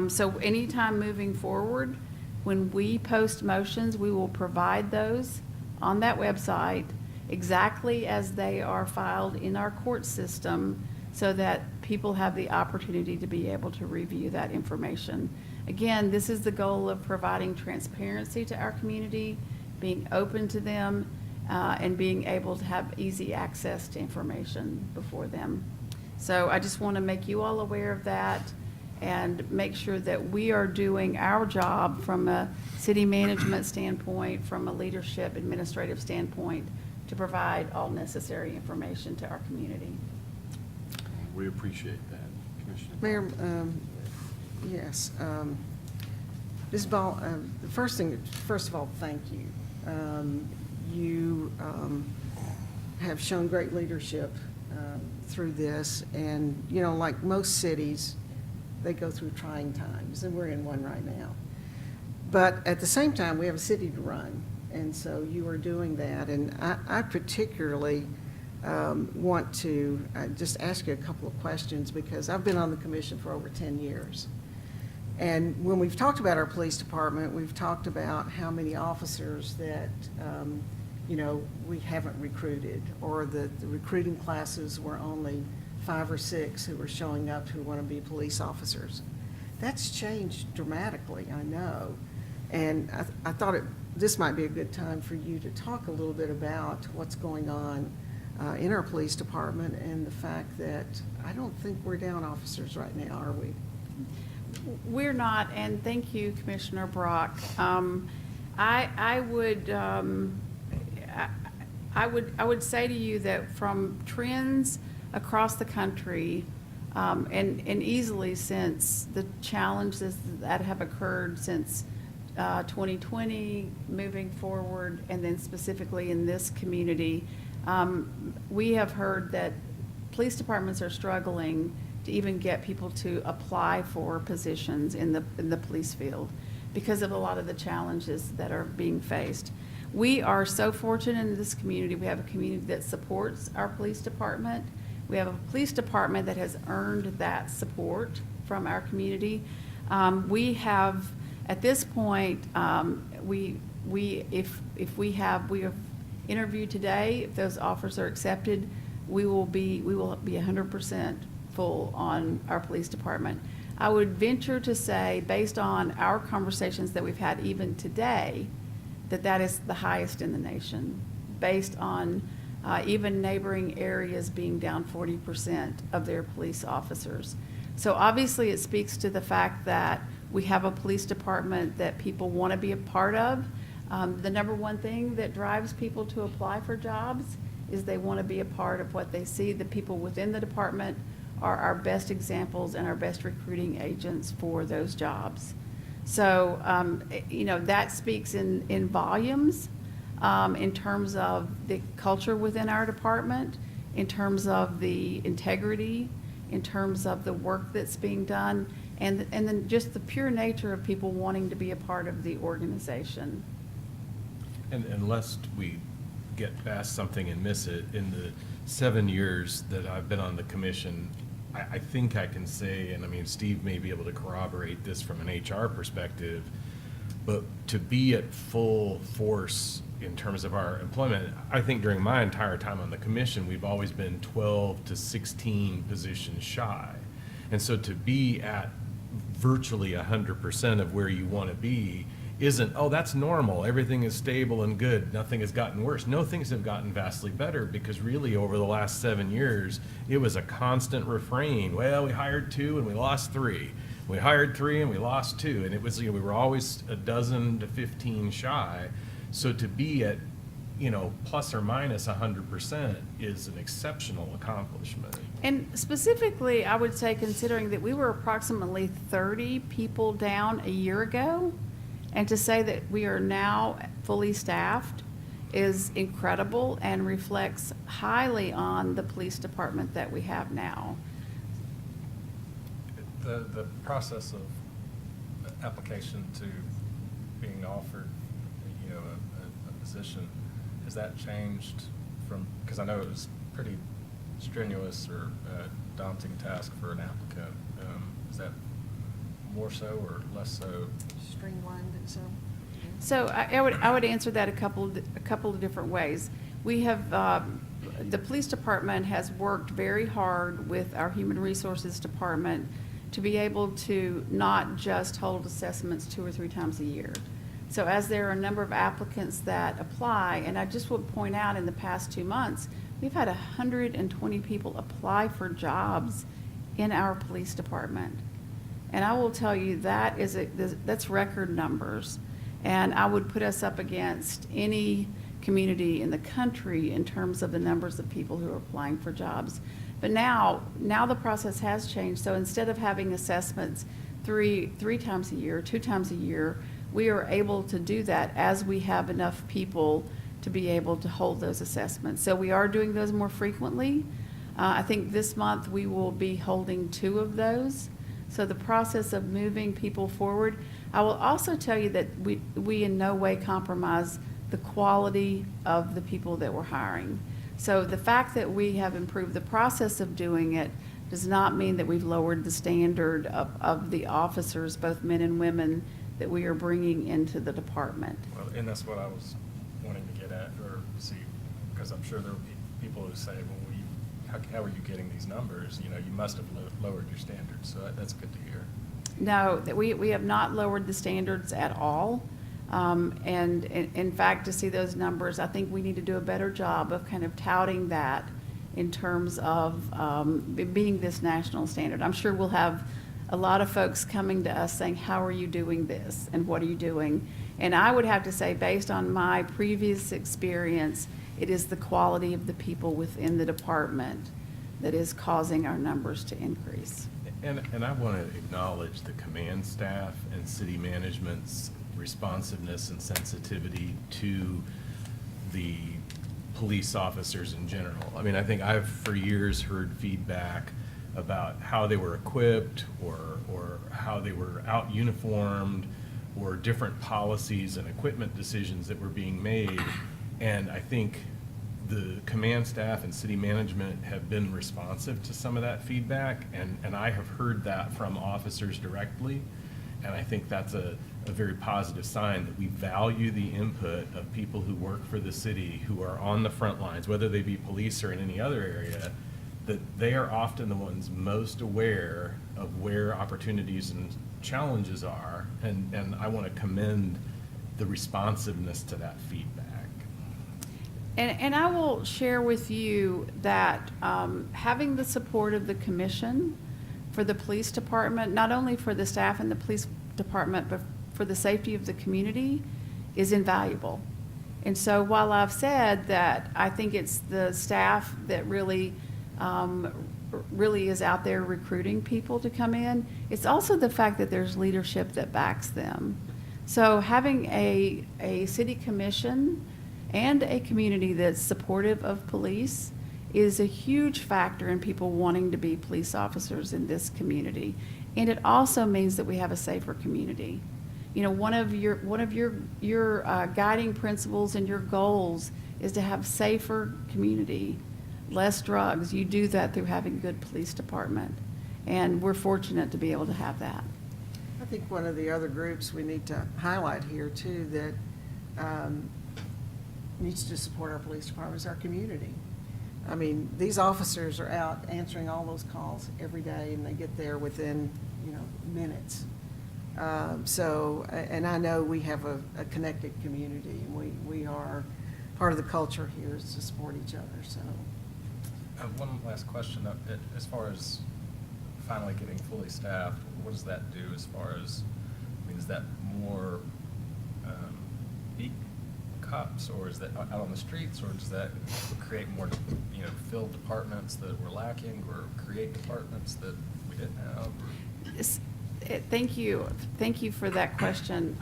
So anytime moving forward, when we post motions, we will provide those on that website exactly as they are filed in our court system, so that people have the opportunity to be able to review that information. Again, this is the goal of providing transparency to our community, being open to them, and being able to have easy access to information before them. So I just want to make you all aware of that and make sure that we are doing our job from a city management standpoint, from a leadership administrative standpoint, to provide all necessary information to our community. We appreciate that, Commissioner. Mayor, yes. Ms. Ball, first of all, thank you. You have shown great leadership through this, and like most cities, they go through trying times, and we're in one right now. But at the same time, we have a city to run, and so you are doing that. And I particularly want to just ask you a couple of questions, because I've been on the commission for over 10 years. And when we've talked about our police department, we've talked about how many officers that, we haven't recruited, or the recruiting classes were only 5 or 6 who were showing up who want to be police officers. That's changed dramatically, I know. And I thought this might be a good time for you to talk a little bit about what's going on in our police department, and the fact that I don't think we're down officers right now, are we? We're not, and thank you, Commissioner Brock. I would say to you that from trends across the country, and easily since the challenges that have occurred since 2020 moving forward, and then specifically in this community, we have heard that police departments are struggling to even get people to apply for positions in the police field because of a lot of the challenges that are being faced. We are so fortunate in this community. We have a community that supports our police department. We have a police department that has earned that support from our community. We have, at this point, if we have interviewed today, if those offers are accepted, we will be 100% full on our police department. I would venture to say, based on our conversations that we've had even today, that is the highest in the nation, based on even neighboring areas being down 40% of their police officers. So obviously, it speaks to the fact that we have a police department that people want to be a part of. The number one thing that drives people to apply for jobs is they want to be a part of what they see. The people within the department are our best examples and our best recruiting agents for those jobs. So, that speaks in volumes in terms of the culture within our department, in terms of the integrity, in terms of the work that's being done, and then just the pure nature of people wanting to be a part of the organization. And unless we get past something and miss it, in the 7 years that I've been on the commission, I think I can say, and I mean, Steve may be able to corroborate this from an HR perspective, but to be at full force in terms of our employment, I think during my entire time on the commission, we've always been 12 to 16 positions shy. And so to be at virtually 100% of where you want to be isn't, oh, that's normal, everything is stable and good, nothing has gotten worse. No, things have gotten vastly better, because really over the last 7 years, it was a constant refrain. Well, we hired 2 and we lost 3. We hired 3 and we lost 2. And it was, we were always a dozen to 15 shy. So to be at, plus or minus 100% is an exceptional accomplishment. And specifically, I would say, considering that we were approximately 30 people down a year ago, and to say that we are now fully staffed is incredible and reflects highly on the police department that we have now. The process of application to being offered, a position, has that changed from, because I know it was pretty strenuous or daunting task for an applicant. Is that more so or less so? Streamlined it some. So I would answer that a couple of different ways. We have, the police department has worked very hard with our human resources department to be able to not just hold assessments 2 or 3 times a year. So as there are a number of applicants that apply, and I just would point out, in the past 2 months, we've had 120 people apply for jobs in our police department. And I will tell you, that's record numbers. And I would put us up against any community in the country in terms of the numbers of people who are applying for jobs. But now the process has changed. So instead of having assessments three times a year, 2 times a year, we are able to do that as we have enough people to be able to hold those assessments. So we are doing those more frequently. I think this month we will be holding 2 of those. So the process of moving people forward. I will also tell you that we in no way compromise the quality of the people that we're hiring. So the fact that we have improved the process of doing it does not mean that we've lowered the standard of the officers, both men and women, that we are bringing into the department. Well, and that's what I was wanting to get at, or see, because I'm sure there will be people who say, well, how are you getting these numbers? You must have lowered your standards, so that's good to hear. No, that we have not lowered the standards at all. And in fact, to see those numbers, I think we need to do a better job of kind of touting that in terms of being this national standard. I'm sure we'll have a lot of folks coming to us saying, how are you doing this and what are you doing? And I would have to say, based on my previous experience, it is the quality of the people within the department that is causing our numbers to increase. And I want to acknowledge the command staff and city management's responsiveness and sensitivity to the police officers in general. I mean, I think I've for years heard feedback about how they were equipped or how they were out uniformed or different policies and equipment decisions that were being made. And I think the command staff and city management have been responsive to some of that feedback, and I have heard that from officers directly, and I think that's a very positive sign that we value the input of people who work for the city, who are on the front lines, whether they be police or in any other area, that they are often the ones most aware of where opportunities and challenges are, and I want to commend the responsiveness to that feedback. And I will share with you that having the support of the commission for the police department, not only for the staff in the police department, but for the safety of the community, is invaluable. And so while I've said that I think it's the staff that really is out there recruiting people to come in, it's also the fact that there's leadership that backs them. So having a city commission and a community that's supportive of police is a huge factor in people wanting to be police officers in this community. And it also means that we have a safer community. You know, one of your guiding principles and your goals is to have safer community, less drugs. You do that through having a good police department. And we're fortunate to be able to have that. I think one of the other groups we need to highlight here too that needs to support our police department is our community. I mean, these officers are out answering all those calls every day, and they get there within, minutes. And I know we have a connected community, and we are, part of the culture here is to support each other, so. One last question, as far as finally getting fully staffed, what does that do as far as, is that more beat cops, or is that out on the streets, or does that create more, fill departments that were lacking, or create departments that we didn't have? Thank you for that question.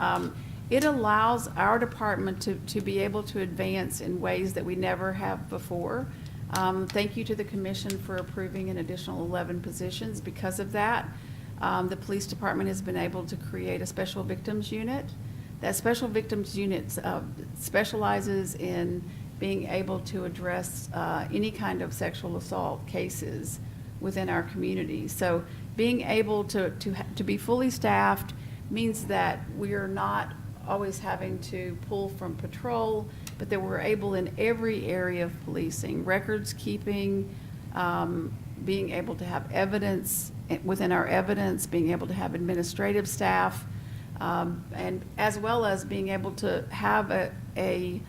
It allows our department to be able to advance in ways that we never have before. Thank you to the commission for approving an additional 11 positions. Because of that, the police department has been able to create a special victims unit. That special victims unit specializes in being able to address any kind of sexual assault cases within our community. So being able to be fully staffed means that we are not always having to pull from patrol, but that we're able in every area of policing, records keeping, being able to have evidence within our evidence, being able to have administrative staff, and as well as being able to have a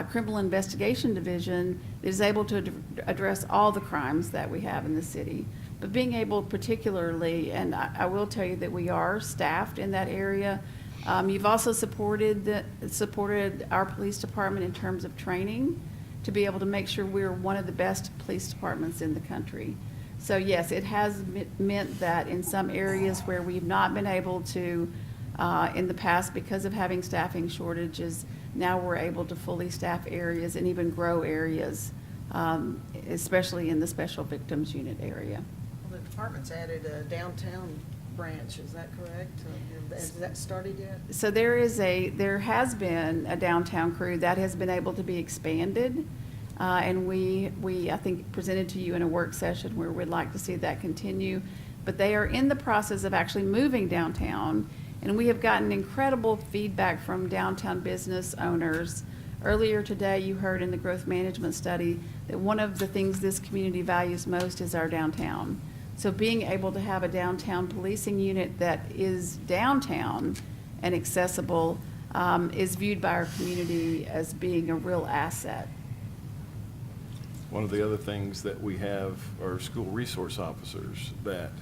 criminal investigation division that is able to address all the crimes that we have in the city. But being able particularly, and I will tell you that we are staffed in that area. You've also supported our police department in terms of training to be able to make sure we're one of the best police departments in the country. So yes, it has meant that in some areas where we've not been able to in the past because of having staffing shortages, now we're able to fully staff areas and even grow areas, especially in the special victims unit area. Well, the department's added a downtown branch, is that correct? Has that started yet? So there has been a downtown crew that has been able to be expanded. And we, I think, presented to you in a work session where we'd like to see that continue. But they are in the process of actually moving downtown. And we have gotten incredible feedback from downtown business owners. Earlier today, you heard in the growth management study that one of the things this community values most is our downtown. So being able to have a downtown policing unit that is downtown and accessible is viewed by our community as being a real asset. One of the other things that we have are school resource officers that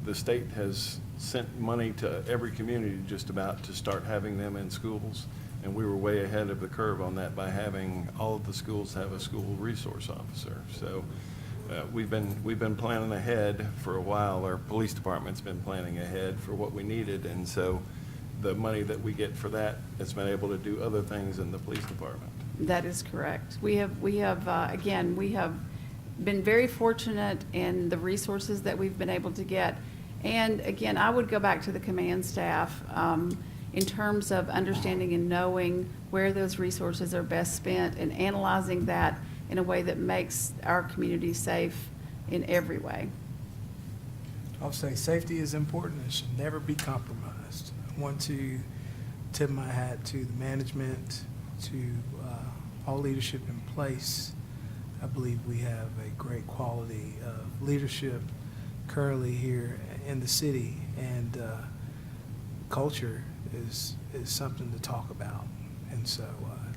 the state has sent money to every community just about to start having them in schools. And we were way ahead of the curve on that by having all of the schools have a school resource officer. So we've been planning ahead for a while. Our police department's been planning ahead for what we needed. And so the money that we get for that has been able to do other things in the police department. That is correct. We have been very fortunate in the resources that we've been able to get. And again, I would go back to the command staff in terms of understanding and knowing where those resources are best spent and analyzing that in a way that makes our community safe in every way. I'll say safety is important and should never be compromised. I want to tip my hat to the management, to all leadership in place. I believe we have a great quality of leadership currently here in the city, and culture is something to talk about. And so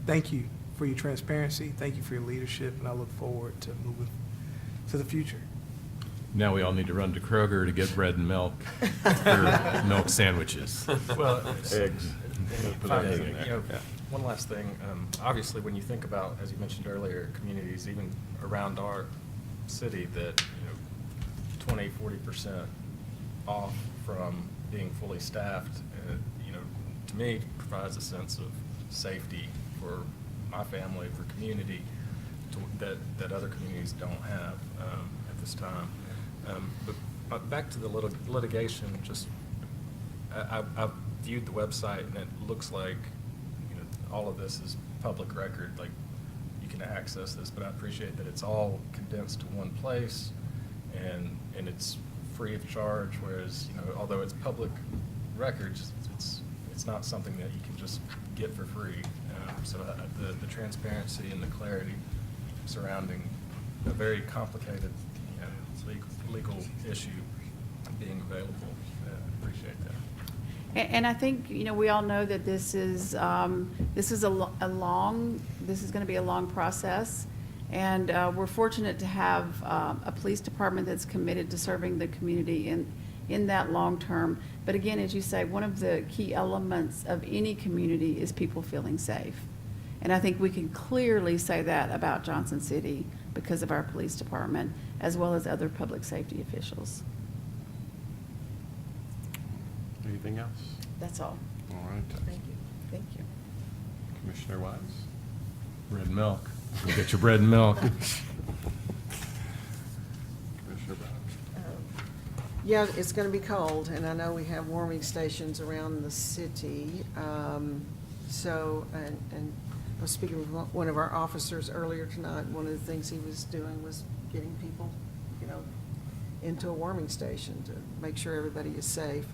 thank you for your transparency, thank you for your leadership, and I look forward to moving to the future. Now we all need to run to Kroger to get bread and milk for milk sandwiches. Well, it's- Eggs. Put Fine, egg in there. you know, Yeah. one last thing, obviously, when you think about, as you mentioned earlier, communities even around our city that, 20, 40% off from being fully staffed, to me, provides a sense of safety for my family, for community, that other communities don't have at this time. But back to the litigation, just, I've viewed the website, and it looks like, all of this is public record, like, you can access this, but I appreciate that it's all condensed to one place, and it's free of charge, whereas, although it's public records, it's not something that you can just get for free. So the transparency and the clarity surrounding a very complicated, legal issue being available, appreciate that. And I think, we all know that this is going to be a long process. And we're fortunate to have a police department that's committed to serving the community in that long term. But again, as you say, one of the key elements of any community is people feeling safe. And I think we can clearly say that about Johnson City because of our police department, as well as other public safety officials. Anything else? That's all. All right. Thank you. Thank you. Commissioner Wise? Bread and milk. Go get your bread and milk. Commissioner Brown? Yeah, it's going to be cold, and I know we have warming stations around the city. And I was speaking with one of our officers earlier tonight. One of the things he was doing was getting people, into a warming station to make sure everybody is safe.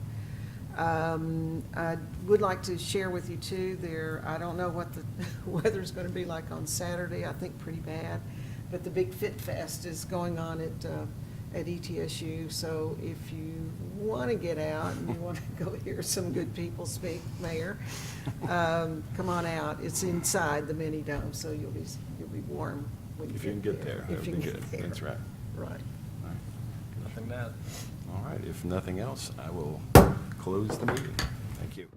I would like to share with you too, I don't know what the weather's going to be like on Saturday, I think pretty bad, but the Big Fit Fest is going on at ETSU, so if you want to get out and you want to go hear some good people speak, Mayor, come on out. It's inside the mini dome, so you'll be warm when you If you can get there, If that'd you be can good. get there. That's right. Right. All right. Nothing to add. All right, if nothing else, I will close the meeting. Thank you.